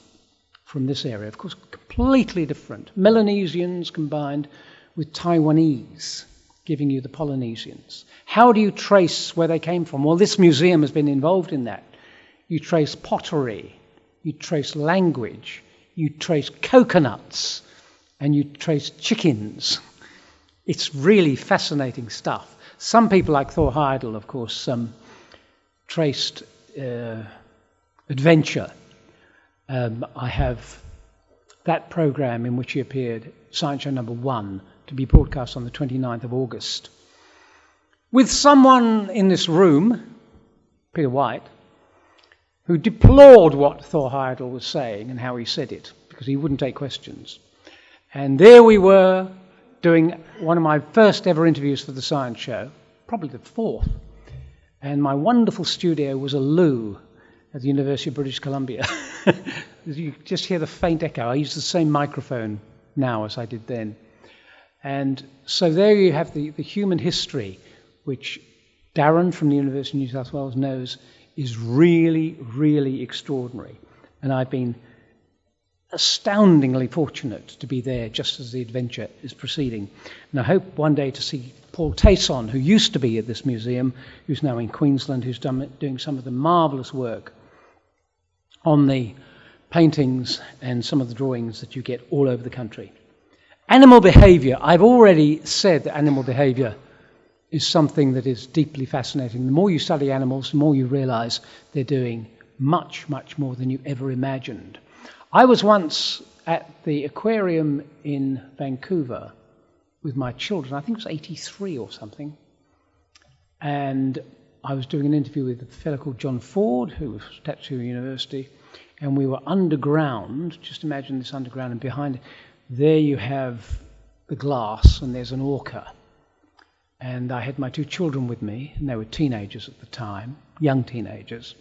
from this area? Of course, completely different. Melanesians combined with Taiwanese, giving you the Polynesians. How do you trace where they came from? Well, this museum has been involved in that. You trace pottery, you trace language, you trace coconuts, and you trace chickens. It's really fascinating stuff. Some people, like Thor Heyerdahl, of course, traced adventure. I have that program in which he appeared, Science Show number 1, to be broadcast on the 29th of August, with someone in this room, Peter White, who deplored what Thor Heyerdahl was saying and how he said it, because he wouldn't take questions. And there we were, doing one of my first ever interviews for the Science Show, probably the 4th, and my wonderful studio was a loo at the University of British Columbia. You just hear the faint echo. I use the same microphone now as I did then. And so there you have the human history, which Darren from the University of New South Wales knows is really, really extraordinary. And I've been astoundingly fortunate to be there just as the adventure is proceeding. And I hope one day to see Paul Tayson, who used to be at this museum, who's now in Queensland, who's doing some of the marvellous work on the paintings and some of the drawings that you get all over the country. Animal behaviour. I've already said that animal behaviour is something that is deeply fascinating. The more you study animals, the more you realise they're doing much, much more than you ever imagined. I was once at the aquarium in Vancouver with my children. I think it was 83 or something. And I was doing an interview with a fellow called John Ford, who was at Tattoo University. And we were underground. Just imagine this underground. And behind it, there you have the glass, and there's an orca. And I had my 2 children with me, and they were teenagers at the time, young teenagers.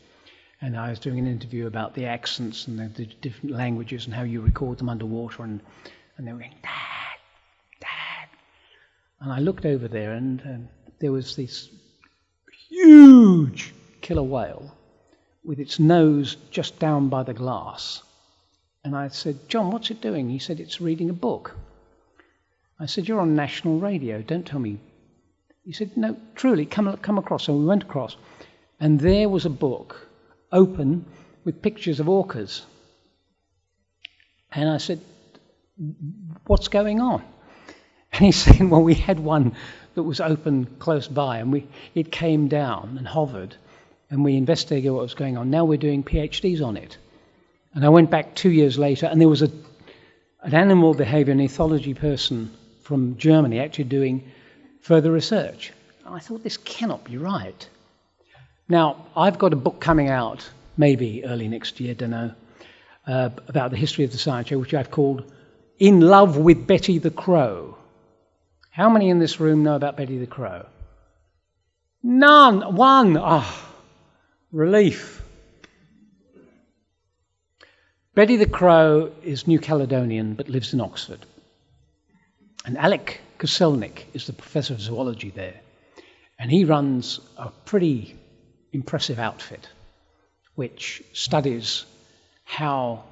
And I was doing an interview about the accents and the different languages and how you record them underwater. And they were going, Dad, Dad. And I looked over there, and there was this huge killer whale with its nose just down by the glass. And I said, John, what's it doing? He said, it's reading a book. I said, you're on national radio, don't tell me. He said, no, truly, come across. So we went across, and there was a book open with pictures of orcas. And I said, what's going on? And he's saying, well, we had one that was open close by, and it came down and hovered, and we investigated what was going on. Now we're doing PhDs on it. And I went back 2 years later, and there was an animal behaviour and ethology person from Germany actually doing further research. And I thought, this cannot be right. Now, I've got a book coming out, maybe early next year, don't know, about the history of the science show, which I've called In Love with Betty the Crow. How many in this room know about Betty the Crow? None. One. Relief. Betty the Crow is New Caledonian but lives in Oxford. And Alec Koselnik is the professor of zoology there. And he runs a pretty impressive outfit which studies how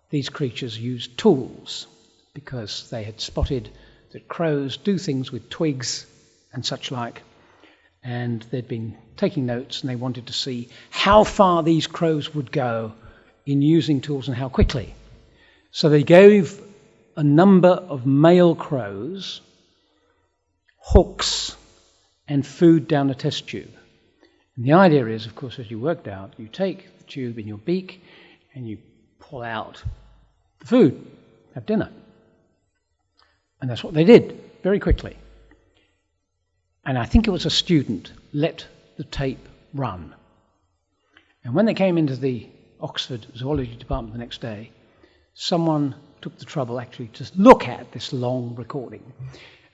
these creatures use tools, because they had spotted that crows do things with twigs and such like, and they'd been taking notes, and they wanted to see how far these crows would go in using tools and how quickly. So they gave a number of male crows hooks and food down a test tube. And the idea is, of course, as you worked out, you take the tube in your beak and you pull out the food, have dinner. And that's what they did, very quickly. And I think it was a student let the tape run. And when they came into the Oxford Zoology Department the next day, someone took the trouble actually to look at this long recording.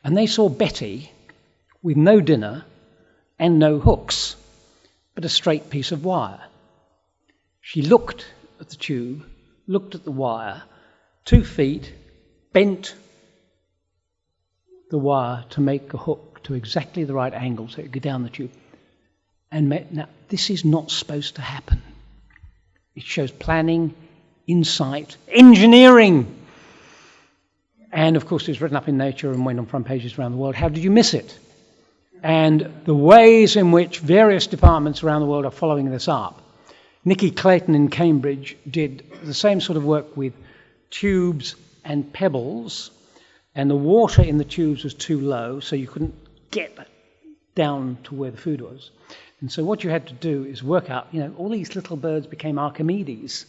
And they saw Betty with no dinner and no hooks, but a straight piece of wire. She looked at the tube, looked at the wire, 2 feet, bent the wire to make a hook to exactly the right angle so it could go down the tube. And now, this is not supposed to happen. It shows planning, insight, engineering. And of course, it was written up in Nature and went on front pages around the world. How did you miss it? And the ways in which various departments around the world are following this up. Nicky Clayton in Cambridge did the same sort of work with tubes and pebbles, and the water in the tubes was too low, so you couldn't get down to where the food was. And so what you had to do is work out, all these little birds became Archimedes.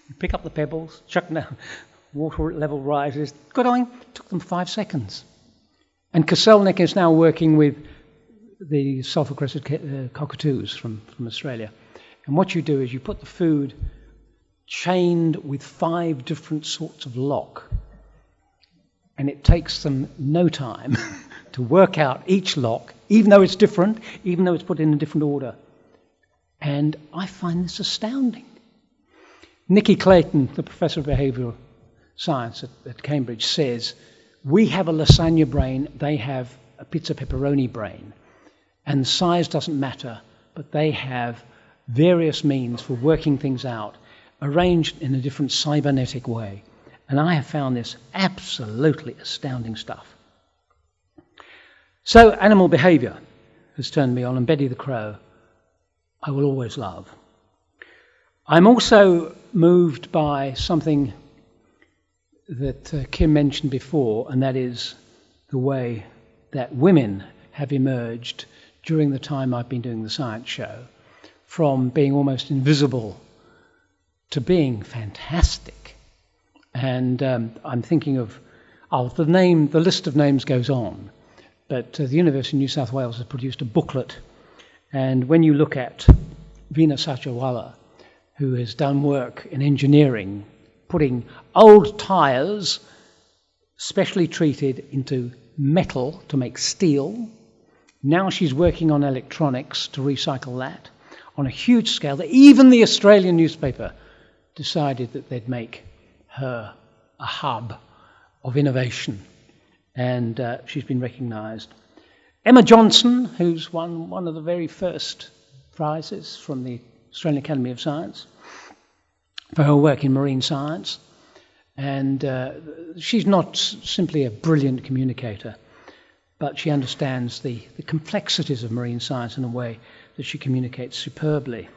You pick up the pebbles, chuck them down, water level rises, go on, took them 5 seconds. And Koselnik is now working with the Sulphur-Crested Cockatoos from Australia. And what you do is you put the food chained with 5 different sorts of lock. And it takes them no time to work out each lock, even though it's different, even though it's put in a different order. And I find this astounding. Nicky Clayton, the professor of behavioural science at Cambridge, says, we have a lasagna brain, they have a pizza pepperoni brain. And size doesn't matter, but they have various means for working things out, arranged in a different cybernetic way. And I have found this absolutely astounding stuff. So animal behaviour has turned me on, and Betty the Crow I will always love. I'm also moved by something that Kim mentioned before, and that is the way that women have emerged during the time I've been doing the science show, from being almost invisible to being fantastic. And I'm thinking of, the list of names goes on, but the University of New South Wales has produced a booklet, and when you look at Veena Sachawala, who has done work in engineering, putting old tyres, specially treated, into metal to make steel. Now she's working on electronics to recycle that on a huge scale, that even the Australian newspaper decided that they'd make her a hub of innovation. And she's been recognised. Emma Johnson, who's won one of the very first prizes from the Australian Academy of Science for her work in marine science. And she's not simply a brilliant communicator, but she understands the complexities of marine science in a way that she communicates superbly.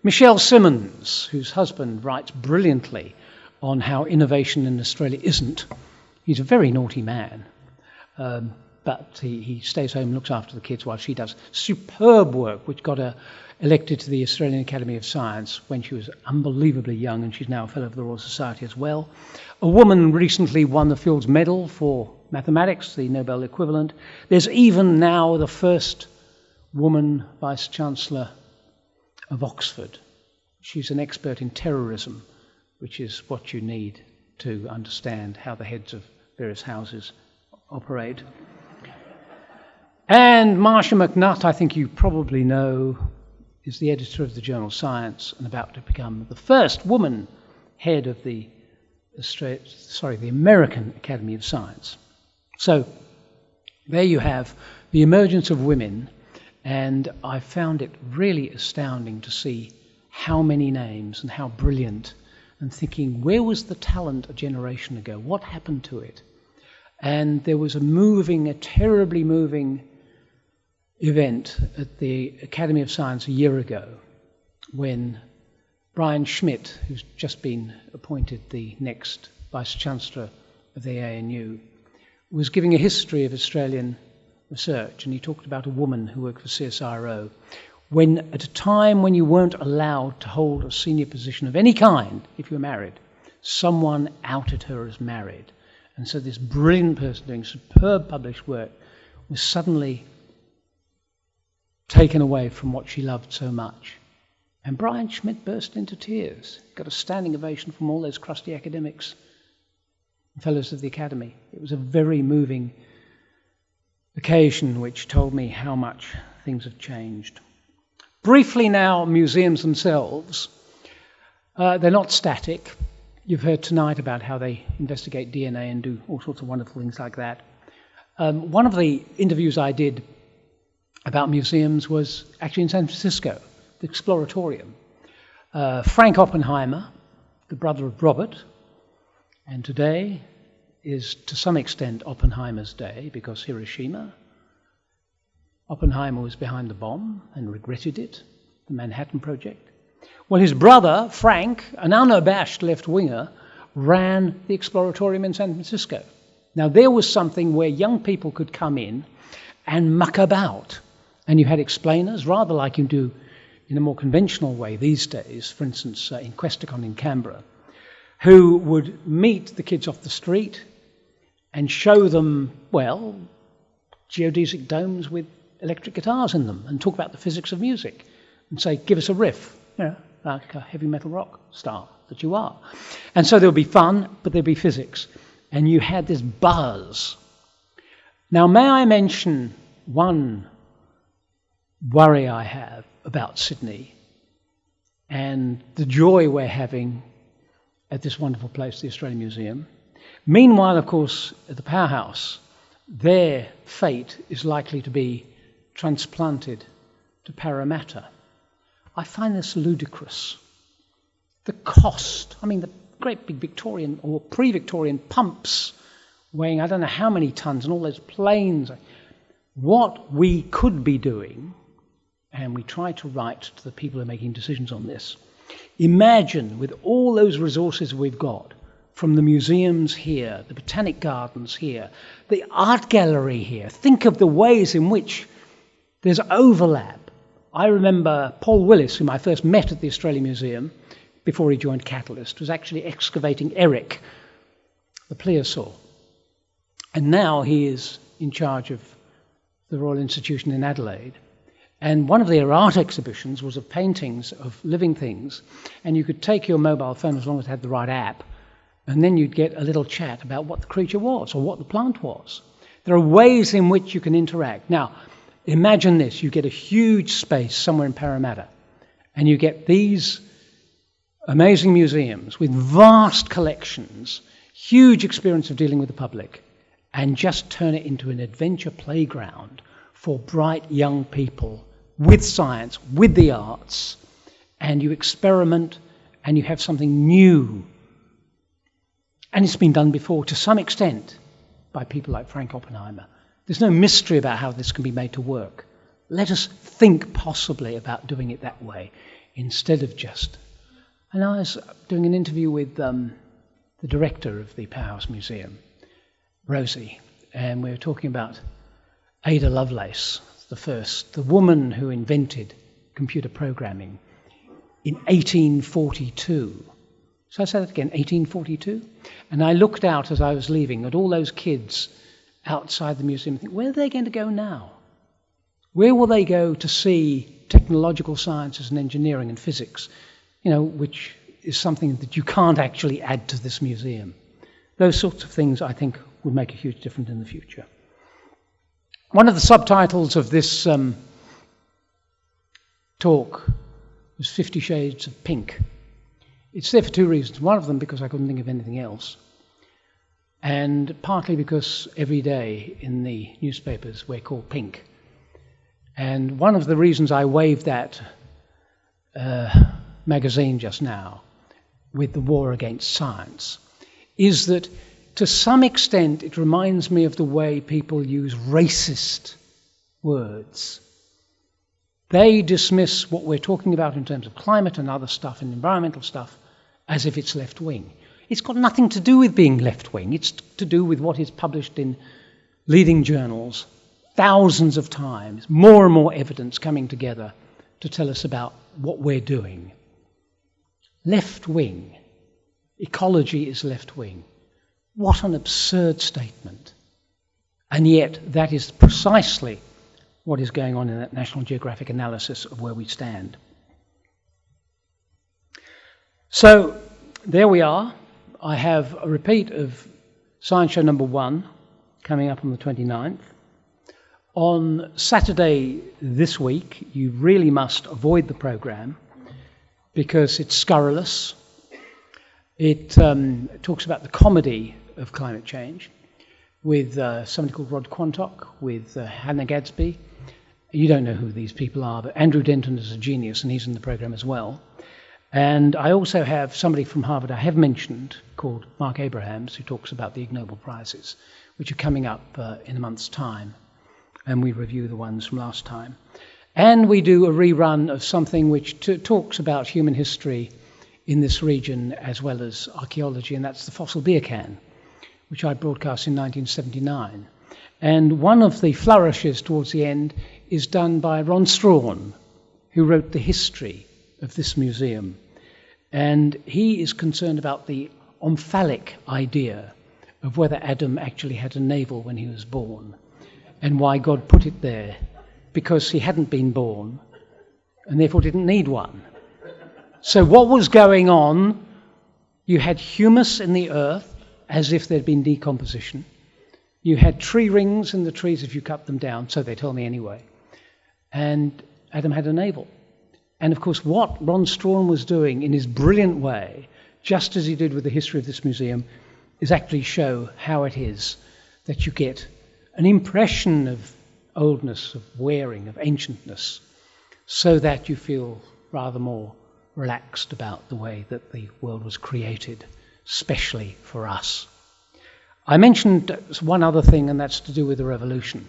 Michelle Simmons, whose husband writes brilliantly on how innovation in Australia isn't. He's a very naughty man. But he stays home and looks after the kids while she does superb work, which got her elected to the Australian Academy of Science when she was unbelievably young, and she's now a Fellow of the Royal Society as well. A woman recently won the Fields Medal for mathematics, the Nobel equivalent. There's even now the first woman Vice-Chancellor of Oxford. She's an expert in terrorism, which is what you need to understand how the heads of various houses operate. And Marcia McNutt, I think you probably know, is the editor of the journal Science and about to become the first woman head of the American Academy of Science. So there you have the emergence of women, and I found it really astounding to see how many names and how brilliant, and thinking, where was the talent a generation ago? What happened to it? And there was a terribly moving event at the Academy of Science a year ago when Brian Schmidt, who's just been appointed the next Vice-Chancellor of the ANU, was giving a history of Australian research, and he talked about a woman who worked for CSIRO when, at a time when you weren't allowed to hold a senior position of any kind if you were married, someone outed her as married. And so this brilliant person doing superb published work was suddenly taken away from what she loved so much. And Brian Schmidt burst into tears. Got a standing ovation from all those crusty academics and fellows of the Academy. It was a very moving occasion which told me how much things have changed. Briefly now, museums themselves. They're not static. You've heard tonight about how they investigate DNA and do all sorts of wonderful things like that. One of the interviews I did about museums was actually in San Francisco, the Exploratorium. Frank Oppenheimer, the brother of Robert, and today is to some extent Oppenheimer's day, because Hiroshima, Oppenheimer was behind the bomb and regretted it, the Manhattan Project. Well, his brother, Frank, an unabashed left-winger, ran the Exploratorium in San Francisco. Now, there was something where young people could come in and muck about. And you had explainers, rather like you do in a more conventional way these days, for instance, in Questacon in Canberra, who would meet the kids off the street and show them, well, geodesic domes with electric guitars in them, and talk about the physics of music, and say, give us a riff, like a heavy metal rock star that you are. And so there would be fun, but there'd be physics. And you had this buzz. Now, may I mention one worry I have about Sydney and the joy we're having at this wonderful place, the Australian Museum. Meanwhile, of course, at the Powerhouse, their fate is likely to be transplanted to Parramatta. I find this ludicrous. The cost, the great big Victorian or pre-Victorian pumps weighing I don't know how many tons and all those planes. What we could be doing, and we try to write to the people who are making decisions on this, imagine with all those resources we've got, from the museums here, the botanic gardens here, the art gallery here, think of the ways in which there's overlap. I remember Paul Willis, whom I first met at the Australian Museum before he joined Catalyst, was actually excavating Eric, the plesiosaur. And now he is in charge of the Royal Institution in Adelaide. And one of their art exhibitions was of paintings of living things, and you could take your mobile phone as long as it had the right app, and then you'd get a little chat about what the creature was or what the plant was. There are ways in which you can interact. Now, imagine this. You get a huge space somewhere in Parramatta, and you get these amazing museums with vast collections, huge experience of dealing with the public, and just turn it into an adventure playground for bright young people with science, with the arts, and you experiment and you have something new. And it's been done before to some extent by people like Frank Oppenheimer. There's no mystery about how this can be made to work. Let us think possibly about doing it that way instead of just... And I was doing an interview with the director of the Powerhouse Museum, Rosie, and we were talking about Ada Lovelace, the woman who invented computer programming in 1842. So I said that again, 1842? And I looked out as I was leaving at all those kids outside the museum and think, where are they going to go now? Where will they go to see technological sciences and engineering and physics, which is something that you can't actually add to this museum? Those sorts of things, I think, would make a huge difference in the future. One of the subtitles of this talk was 50 Shades of Pink. It's there for two reasons. One of them because I couldn't think of anything else, and partly because every day in the newspapers we're called pink. And one of the reasons I waved that magazine just now with the war against science is that to some extent it reminds me of the way people use racist words. They dismiss what we're talking about in terms of climate and other stuff and environmental stuff as if it's left-wing. It's got nothing to do with being left-wing. It's to do with what is published in leading journals thousands of times, more and more evidence coming together to tell us about what we're doing. Left-wing. Ecology is left-wing. What an absurd statement. And yet that is precisely what is going on in that National Geographic analysis of where we stand. So there we are. I have a repeat of Science Show number 1 coming up on the 29th. On Saturday this week, you really must avoid the programme because it's scurrilous. It talks about the comedy of climate change with somebody called Rod Quantock, with Hannah Gadsby. You don't know who these people are, but Andrew Denton is a genius and he's in the programme as well. And I also have somebody from Harvard I have mentioned called Mark Abrahams, who talks about the Ig Nobel Prizes, which are coming up in a month's time. And we review the ones from last time. And we do a rerun of something which talks about human history in this region as well as archaeology, and that's the fossil beer can, which I broadcast in 1979. And one of the flourishes towards the end is done by Ron Strawn, who wrote the history of this museum. And he is concerned about the omphalic idea of whether Adam actually had a navel when he was born and why God put it there, because he hadn't been born and therefore didn't need one. So what was going on? You had humus in the earth as if there'd been decomposition. You had tree rings in the trees if you cut them down, so they tell me anyway. And Adam had a navel. And of course what Ron Strawn was doing in his brilliant way, just as he did with the history of this museum, is actually show how it is that you get an impression of oldness, of wearing, of ancientness, so that you feel rather more relaxed about the way that the world was created, especially for us. I mentioned one other thing, and that's to do with the revolution.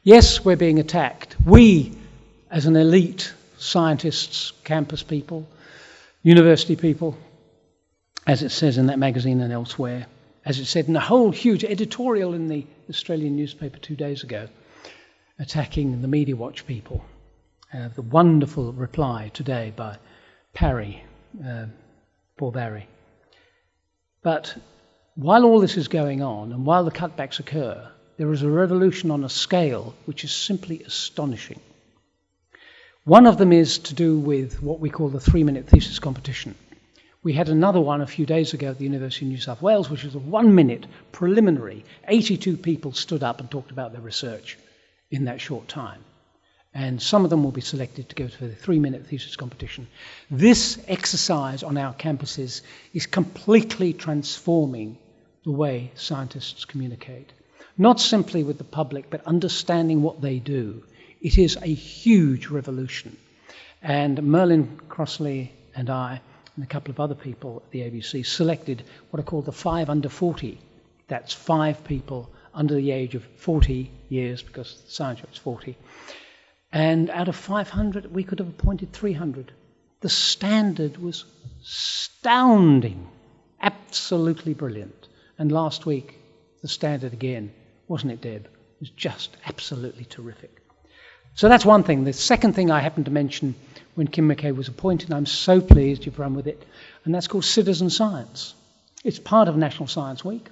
Yes, we're being attacked. We, as an elite, scientists, campus people, university people, as it says in that magazine and elsewhere, as it said in a whole huge editorial in the Australian newspaper 2 days ago, attacking the Media Watch people. The wonderful reply today by Paul Barry. But while all this is going on, and while the cutbacks occur, there is a revolution on a scale which is simply astonishing. One of them is to do with what we call the 3-minute thesis competition. We had another one a few days ago at the University of New South Wales, which was a 1-minute preliminary. 82 people stood up and talked about their research in that short time. And some of them will be selected to go to the 3-minute thesis competition. This exercise on our campuses is completely transforming the way scientists communicate. Not simply with the public, but understanding what they do. It is a huge revolution. And Merlin Crossley and I and a couple of other people at the ABC selected what are called the 5 under 40. That's 5 people under the age of 40 years, because the science show is 40. And out of 500, we could have appointed 300. The standard was astounding, absolutely brilliant. And last week, the standard again wasn't it, Deb? It was just absolutely terrific. So that's one thing. The second thing I happened to mention when Kim McKay was appointed, and I'm so pleased you've run with it, and that's called Citizen Science. It's part of National Science Week,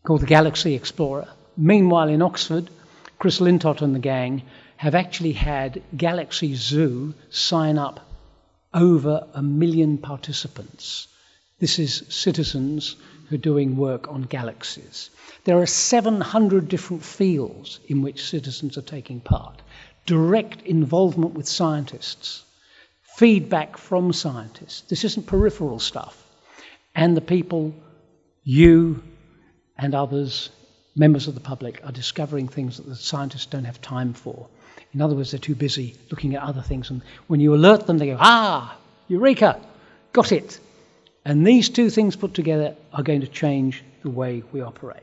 called the Galaxy Explorer. Meanwhile, in Oxford, Chris Lintott and the gang have actually had Galaxy Zoo sign up over 1 million participants. This is citizens who are doing work on galaxies. There are 700 different fields in which citizens are taking part. Direct involvement with scientists, feedback from scientists. This isn't peripheral stuff. And the people, you and others, members of the public, are discovering things that the scientists don't have time for. In other words, they're too busy looking at other things. And when you alert them, they go, eureka, got it. And these two things put together are going to change the way we operate.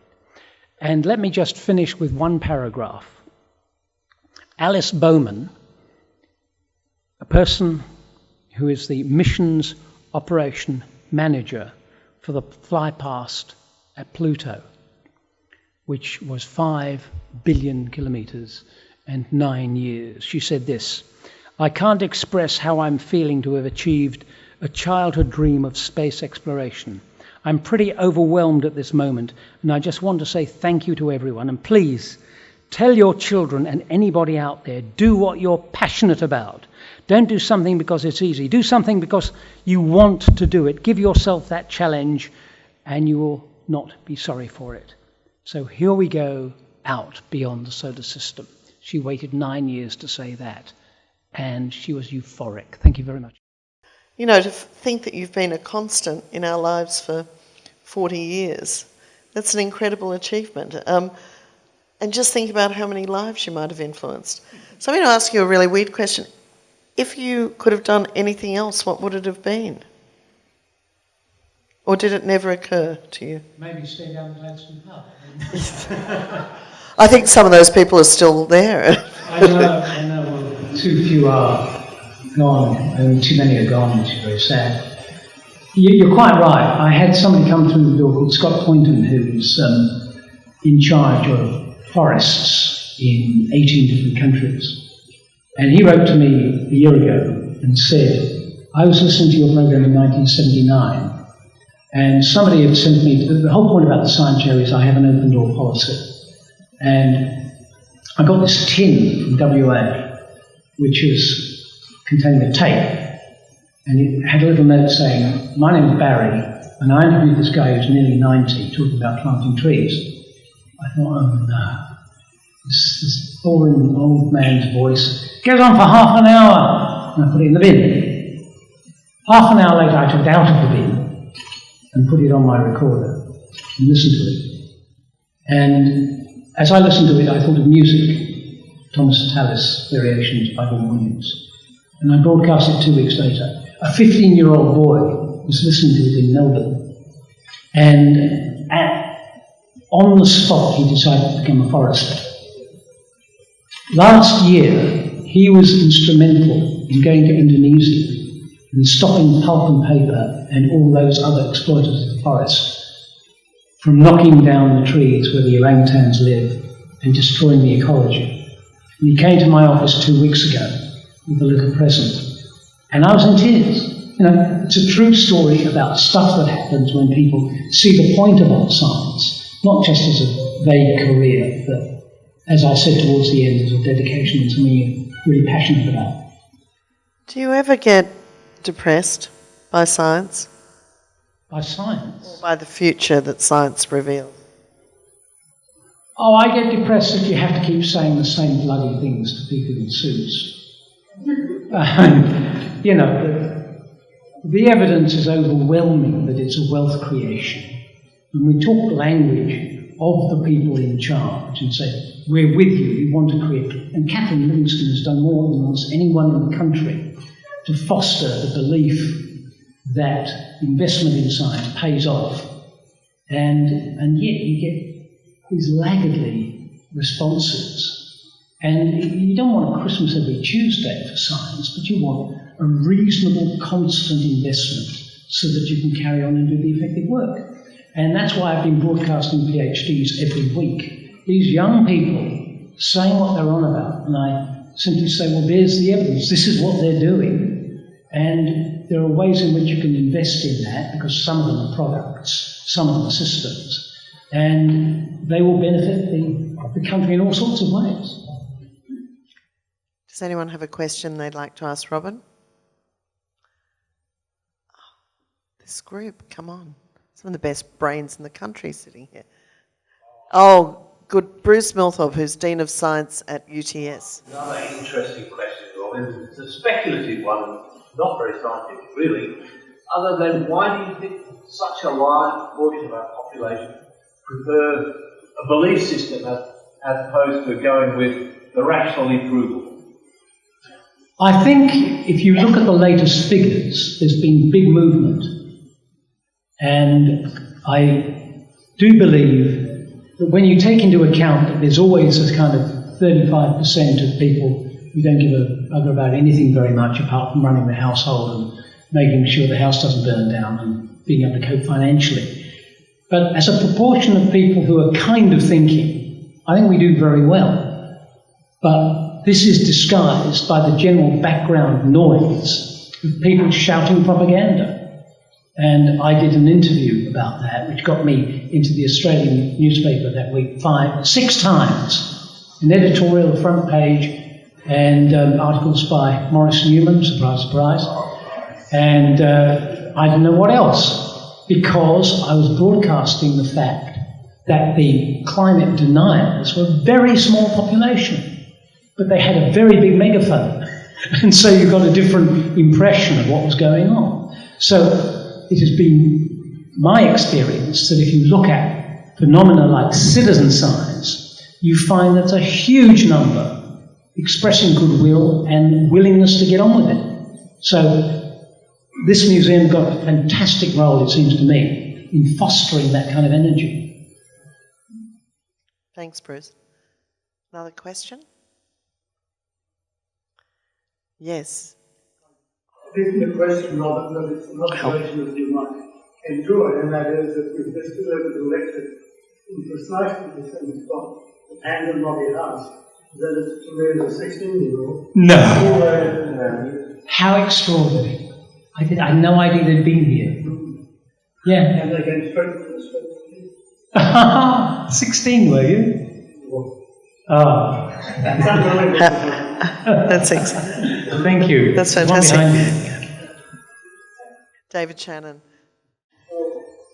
And let me just finish with one paragraph. Alice Bowman, a person who is the missions operation manager for the flypast at Pluto, which was 5 billion kilometres and 9 years. She said this: "I can't express how I'm feeling to have achieved a childhood dream of space exploration. I'm pretty overwhelmed at this moment, and I just want to say thank you to everyone. And please, tell your children and anybody out there, do what you're passionate about. Don't do something because it's easy. Do something because you want to do it. Give yourself that challenge, and you will not be sorry for it." So here we go, out beyond the solar system. She waited 9 years to say that, and she was euphoric. Thank you very much. You know, to think that you've been a constant in our lives for 40 years, that's an incredible achievement. And just think about how many lives you might have influenced. So I'm going to ask you a really weird question. If you could have done anything else, what would it have been? Or did it never occur to you? Maybe stay down the Gladstone pub. I think some of those people are still there. I know. Well, too few are gone, and too many are gone, which is very sad. You're quite right. I had somebody come through the door called Scott Poynton, who's in charge of forests in 18 different countries. And he wrote to me a year ago and said, "I was listening to your program in 1979, and somebody had sent me, the whole point about the science show is I have an open door policy. And I got this tin from WA, which contained a tape, and it had a little note saying, 'My name is Barry, and I interviewed this guy who's nearly 90, talking about planting trees.' I thought, oh no, this boring old man's voice goes on for half an hour, and I put it in the bin. Half an hour later, I took it out of the bin and put it on my recorder and listened to it. And as I listened to it, I thought of music, Thomas Tallis Variations by Robyn Williams. And I broadcast it 2 weeks later. A 15-year-old boy was listening to it in Melbourne. And on the spot, he decided to become a forester. Last year, he was instrumental in going to Indonesia and stopping pulp and paper and all those other exploiters of the forest from knocking down the trees where the orangutans live and destroying the ecology. And he came to my office 2 weeks ago with a little present, and I was in tears. You know, it's a true story about stuff that happens when people see the point about science, not just as a vague career, but, as I said towards the end, as a dedication and something you're really passionate about. Do you ever get depressed by science? By science? Or by the future that science reveals? Oh, I get depressed if you have to keep saying the same bloody things to people in suits. You know, the evidence is overwhelming that it's a wealth creation. And we talk language of the people in charge and say, we're with you, we want to create. And Catherine Livingstone has done more than almost anyone in the country to foster the belief that investment in science pays off. And yet you get these laggardly responses. And you don't want a Christmas every Tuesday for science, but you want a reasonable, constant investment so that you can carry on and do the effective work. And that's why I've been broadcasting PhDs every week. These young people saying what they're on about, and I simply say, well, there's the evidence. This is what they're doing. And there are ways in which you can invest in that, because some of them are products, some of them are systems, and they will benefit the country in all sorts of ways. Does anyone have a question they'd like to ask Robyn? This group, come on. Some of the best brains in the country sitting here. Oh, good. Bruce Milthorpe, who's Dean of Science at UTS. Another interesting question, Robyn. It's a speculative one, not very scientific, really. Other than, why do you think such a large portion of our population prefer a belief system as opposed to going with the rationally provable? I think if you look at the latest figures, there's been big movement. And I do believe that when you take into account that there's always a kind of 35% of people who don't give a bugger about anything very much apart from running the household and making sure the house doesn't burn down and being able to cope financially. But as a proportion of people who are kind of thinking, I think we do very well. But this is disguised by the general background noise of people shouting propaganda. And I did an interview about that, which got me into the Australian newspaper that week 6 times. An editorial, front page, and articles by Maurice Newman, surprise, surprise. And I don't know what else, because I was broadcasting the fact that the climate deniers were a very small population, but they had a very big megaphone. And so you got a different impression of what was going on. So it has been my experience that if you look at phenomena like citizen science, you find that a huge number expressing goodwill and willingness to get on with it. So this museum got a fantastic role, it seems to me, in fostering that kind of energy. Thanks, Bruce. Another question? Yes. This is a question, Robyn, but it's an observation that you might enjoy, and that is that we've just delivered a lecture in precisely the same spot and in Robbie House, that it's to read a 16-year-old. No. How extraordinary. I had no idea they'd been here. Yeah. And they came straight from the 16, were you? Oh. That's excellent. Thank you. That's fantastic. David Shannon.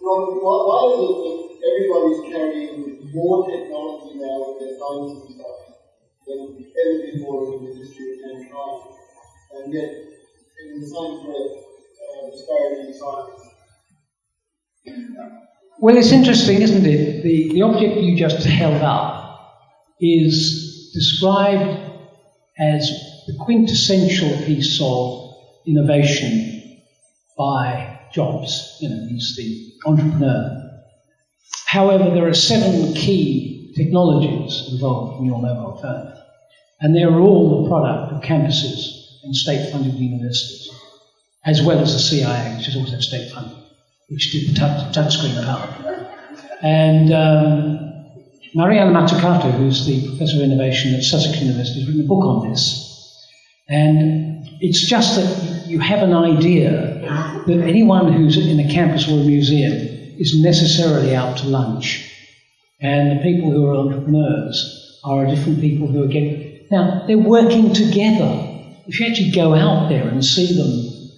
Robyn, why is it that everybody's carrying more technology now with their phones and stuff than ever before in the history of mankind? And yet, in the same breath, disparity in science. Well, it's interesting, isn't it? The object you just held up is described as the quintessential piece of innovation by Jobs. He's the entrepreneur. However, there are 7 key technologies involved in your mobile phone, and they're all the product of campuses and state-funded universities, as well as the CIA, which is also state-funded, which did the touchscreen part. And Mariana Mazzucato, who's the Professor of Innovation at Sussex University, has written a book on this. And it's just that you have an idea that anyone who's in a campus or a museum is necessarily out to lunch. And the people who are entrepreneurs are different people who are getting... Now, they're working together. If you actually go out there and see them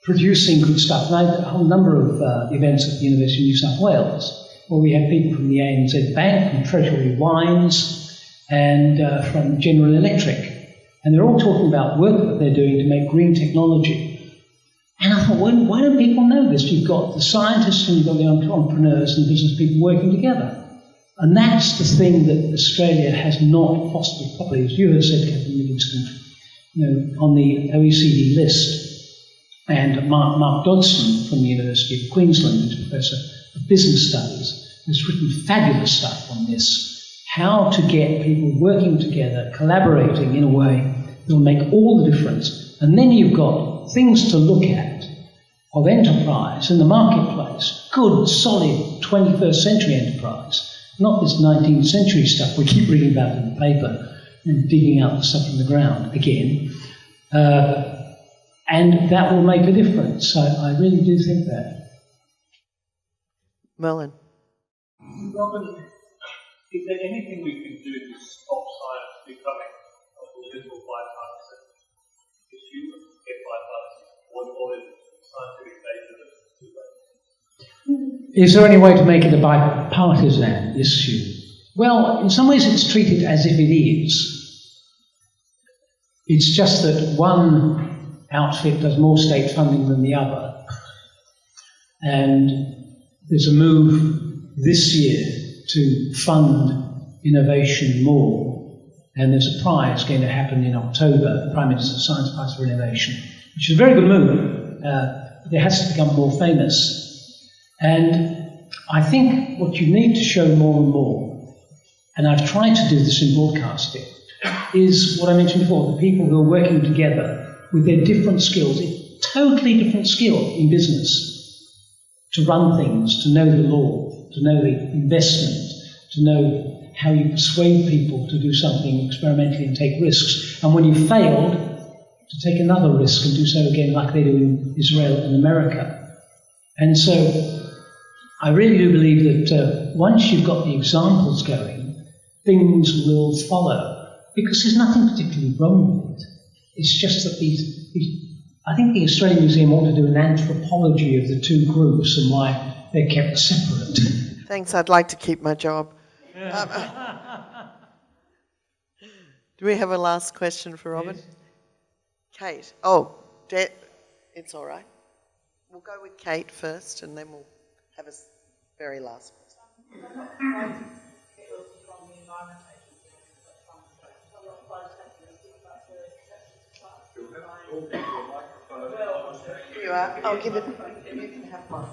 producing good stuff, and I had a whole number of events at the University of New South Wales, where we had people from the ANZ Bank, from Treasury Wines, and from General Electric. And they're all talking about work that they're doing to make green technology. And I thought, why don't people know this? You've got the scientists and you've got the entrepreneurs and the business people working together. And that's the thing that Australia has not fostered properly. As you have said, Captain Livingston, on the OECD list. And Mark Dodson from the University of Queensland, who's Professor of Business Studies, has written fabulous stuff on this. How to get people working together, collaborating in a way that will make all the difference. And then you've got things to look at of enterprise in the marketplace. good, solid 21st century enterprise, not this 19th century stuff we keep reading about in the paper and digging out the stuff from the ground again. And that will make a difference. I really do think that. Merlin. Robyn, is there anything we can do to stop science becoming a political bipartisan issue? Get bipartisan, or is scientific data too late? Is there any way to make it a bipartisan issue? Well, in some ways it's treated as if it is. It's just that one outfit does more state funding than the other. And there's a move this year to fund innovation more. And there's a prize going to happen in October, the Prime Minister's Science Prize for Innovation, which is a very good move. It has to become more famous. And I think what you need to show more and more, and I've tried to do this in broadcasting, is what I mentioned before, the people who are working together with their different skills, a totally different skill in business, to run things, to know the law, to know the investment, to know how you persuade people to do something experimentally and take risks. And when you've failed, to take another risk and do so again like they do in Israel and America. And so I really do believe that once you've got the examples going, things will follow. Because there's nothing particularly wrong with it. It's just that I think the Australian Museum ought to do an anthropology of the two groups and why they're kept separate. Thanks, I'd like to keep my job. Do we have a last question for Robyn? Yes. Kate. Oh, it's all right. We'll go with Kate first and then we'll have a very last question. Here you are. I'll give it. You can have one.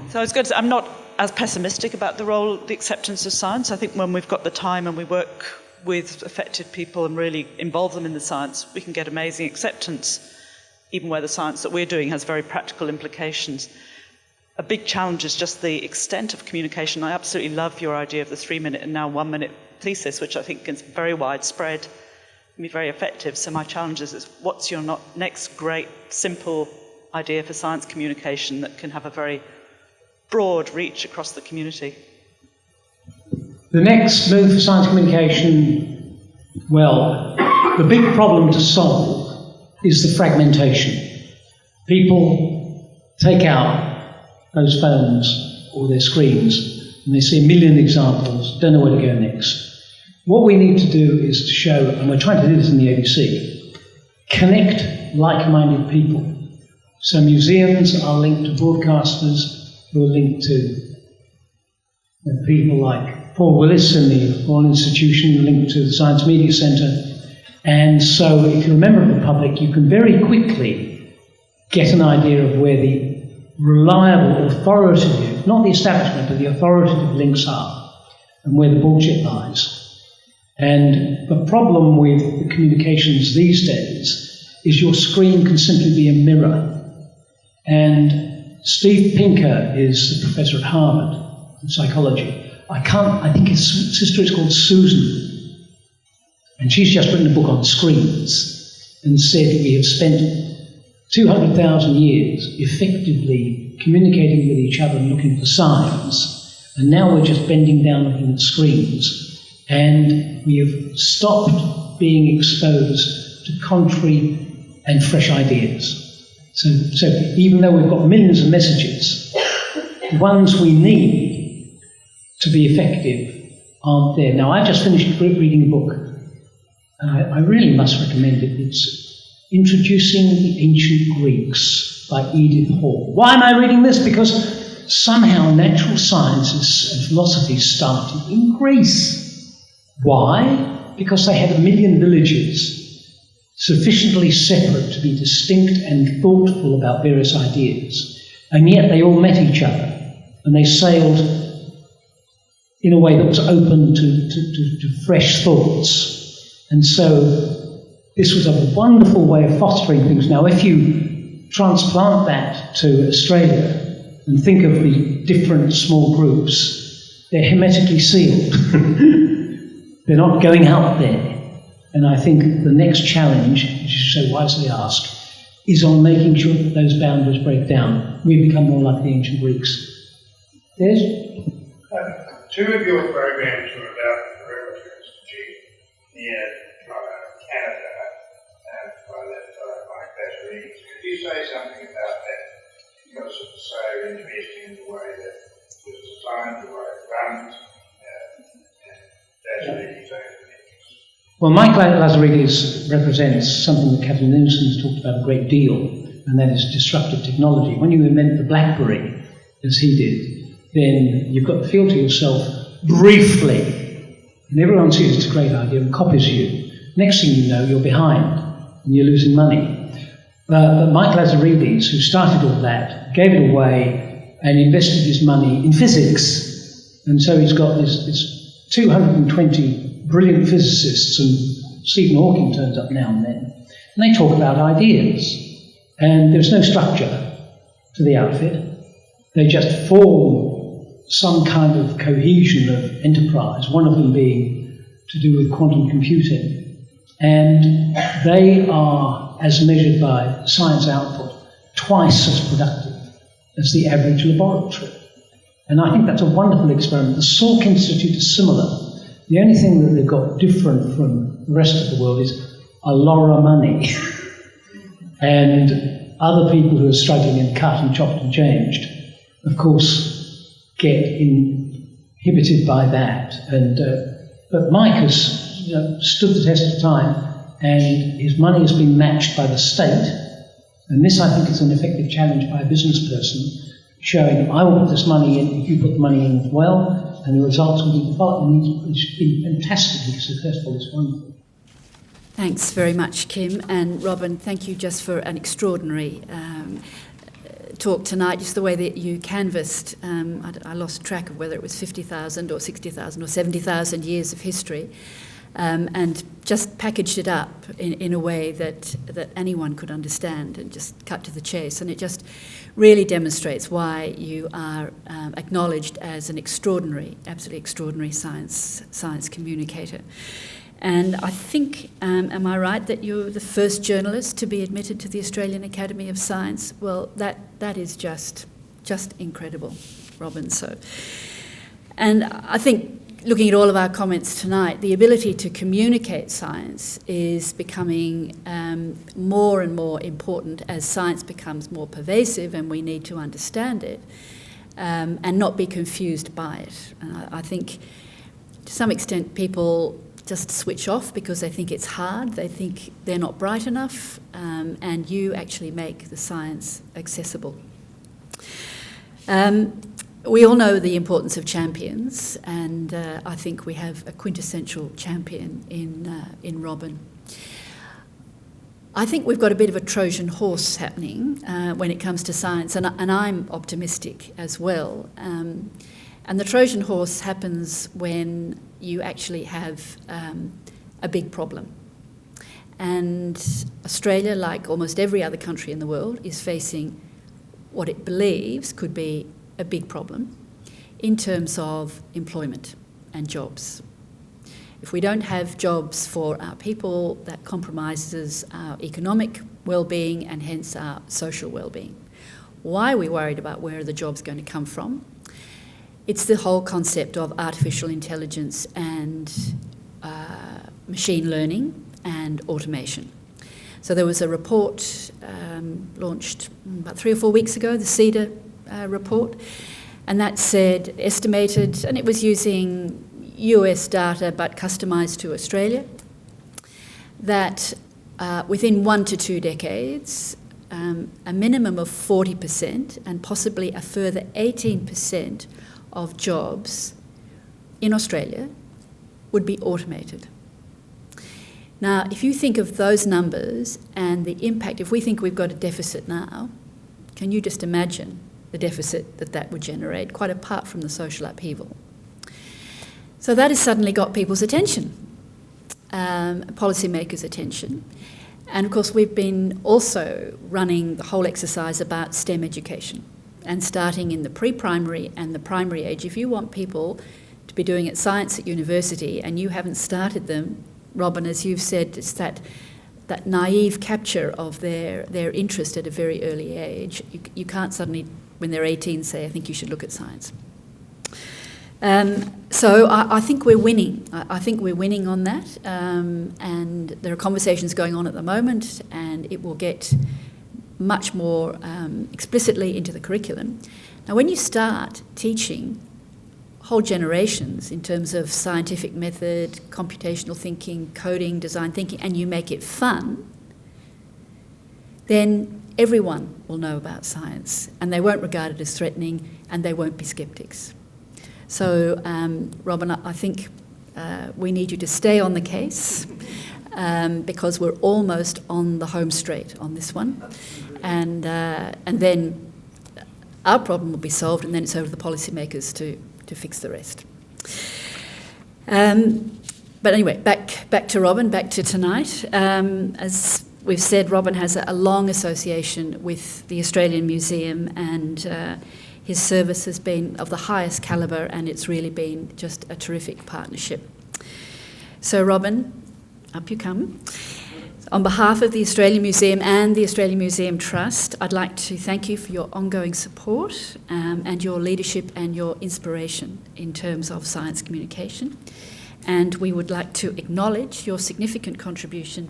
So I was going to say, I'm not as pessimistic about the acceptance of science. I think when we've got the time and we work with affected people and really involve them in the science, we can get amazing acceptance, even where the science that we're doing has very practical implications. A big challenge is just the extent of communication. I absolutely love your idea of the 3-minute and now 1-minute thesis, which I think is very widespread, can be very effective. So my challenge is what's your next great, simple idea for science communication that can have a very broad reach across the community? The next move for science communication, well, the big problem to solve is the fragmentation. People take out those phones or their screens and they see 1 million examples, don't know where to go next. What we need to do is to show, and we're trying to do this in the ABC, connect like-minded people. So museums are linked to broadcasters who are linked to people like Paul Willis in the Royal Institution, linked to the Science Media Centre. And so if you're a member of the public, you can very quickly get an idea of where the reliable, authoritative, not the establishment, but the authoritative links are, and where the bullshit lies. And the problem with the communications these days is your screen can simply be a mirror. And Steve Pinker is the professor at Harvard in psychology. I think his sister is called Susan. And she's just written a book on screens and said we have spent 200,000 years effectively communicating with each other and looking for signs. And now we're just bending down looking at screens. And we have stopped being exposed to contrary and fresh ideas. So even though we've got millions of messages, the ones we need to be effective aren't there. Now, I just finished reading a book, and I really must recommend it. It's Introducing the Ancient Greeks by Edith Hall. Why am I reading this? Because somehow natural sciences and philosophy started in Greece. Why? Because they had 1 million villages sufficiently separate to be distinct and thoughtful about various ideas, and yet they all met each other and they sailed in a way that was open to fresh thoughts. And so this was a wonderful way of fostering things. Now, if you transplant that to Australia, and think of the different small groups, they're hermetically sealed. They're not going out there. And I think the next challenge, as you so wisely ask, is on making sure that those boundaries break down. We become more like the ancient Greeks. Yes? Two of your programs were about the Repertoire Institute near Canada, by Mike Eldridge. Could you say something about that? Because it was so interesting in the way that it was designed, the way it runs, and Eldridge's own connections. Well, Mike Lazaridis represents something that Catherine Nielsen has talked about a great deal, and that is disruptive technology. When you invent the BlackBerry, as he did, then you've got to feel to yourself briefly, and everyone sees it's a great idea and copies you. Next thing you know, you're behind and you're losing money. But Mike Lazaridis, who started all that, gave it away and invested his money in physics. And so he's got this 220 brilliant physicists, and Stephen Hawking turns up now and then. And they talk about ideas. And there's no structure to the outfit. They just form some kind of cohesion of enterprise, one of them being to do with quantum computing. And they are, as measured by science output, twice as productive as the average laboratory. And I think that's a wonderful experiment. The Salk Institute is similar. The only thing that they've got different from the rest of the world is a lot of money. And other people who are struggling and cut and chopped and changed, of course, get inhibited by that. And but Mike has stood the test of time, and his money has been matched by the state. And this, I think, is an effective challenge by a business person, showing, I will put this money in if you put the money in as well, and the results will be the following. And he's been fantastically successful. It's wonderful. Thanks very much, Kim. And Robyn, thank you just for an extraordinary talk tonight, just the way that you canvassed, I lost track of whether it was 50,000 or 60,000 or 70,000 years of history, and just packaged it up in a way that anyone could understand and just cut to the chase. And it just really demonstrates why you are acknowledged as an extraordinary, absolutely extraordinary science communicator. And I think, am I right, that you're the first journalist to be admitted to the Australian Academy of Science? Well, that is just incredible, Robyn. So, and I think, looking at all of our comments tonight, the ability to communicate science is becoming more and more important as science becomes more pervasive, and we need to understand it and not be confused by it. And I think, to some extent, people just switch off because they think it's hard, they think they're not bright enough, and you actually make the science accessible. We all know the importance of champions, and I think we have a quintessential champion in Robyn. I think we've got a bit of a Trojan horse happening when it comes to science, and I'm optimistic as well. And the Trojan horse happens when you actually have a big problem. And Australia, like almost every other country in the world, is facing what it believes could be a big problem in terms of employment and jobs. If we don't have jobs for our people, that compromises our economic well-being and hence our social well-being. Why are we worried about where the job's going to come from? It's the whole concept of artificial intelligence and machine learning and automation. So there was a report launched about 3 or 4 weeks ago, the CEDA report, and that said, estimated, and it was using US data but customised to Australia, that within 1 to 2 decades, a minimum of 40% and possibly a further 18% of jobs in Australia would be automated. Now, if you think of those numbers and the impact, if we think we've got a deficit now, can you just imagine the deficit that would generate, quite apart from the social upheaval? So that has suddenly got people's attention, policymakers' attention. And of course, we've been also running the whole exercise about STEM education, and starting in the pre-primary and the primary age. If you want people to be doing science at university and you haven't started them, Robyn, as you've said, it's that naive capture of their interest at a very early age. You can't suddenly, when they're 18, say, I think you should look at science. So I think we're winning. I think we're winning on that, and there are conversations going on at the moment, and it will get much more explicitly into the curriculum. Now, when you start teaching whole generations in terms of scientific method, computational thinking, coding, design thinking, and you make it fun, then everyone will know about science, and they won't regard it as threatening, and they won't be skeptics. So, Robyn, I think we need you to stay on the case because we're almost on the home straight on this one, and then our problem will be solved, and then it's over to the policymakers to fix the rest. But anyway, back to Robyn, back to tonight. As we've said, Robyn has a long association with the Australian Museum, and his service has been of the highest calibre, and it's really been just a terrific partnership. So, Robyn, up you come. On behalf of the Australian Museum and the Australian Museum Trust, I'd like to thank you for your ongoing support and your leadership and your inspiration in terms of science communication. And we would like to acknowledge your significant contribution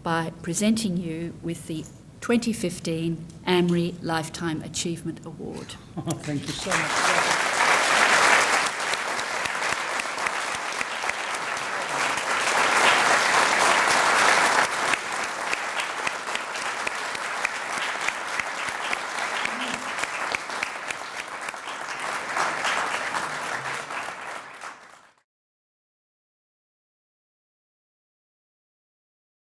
by presenting you with the 2015 Anri Lifetime Achievement Award. Oh, thank you so much.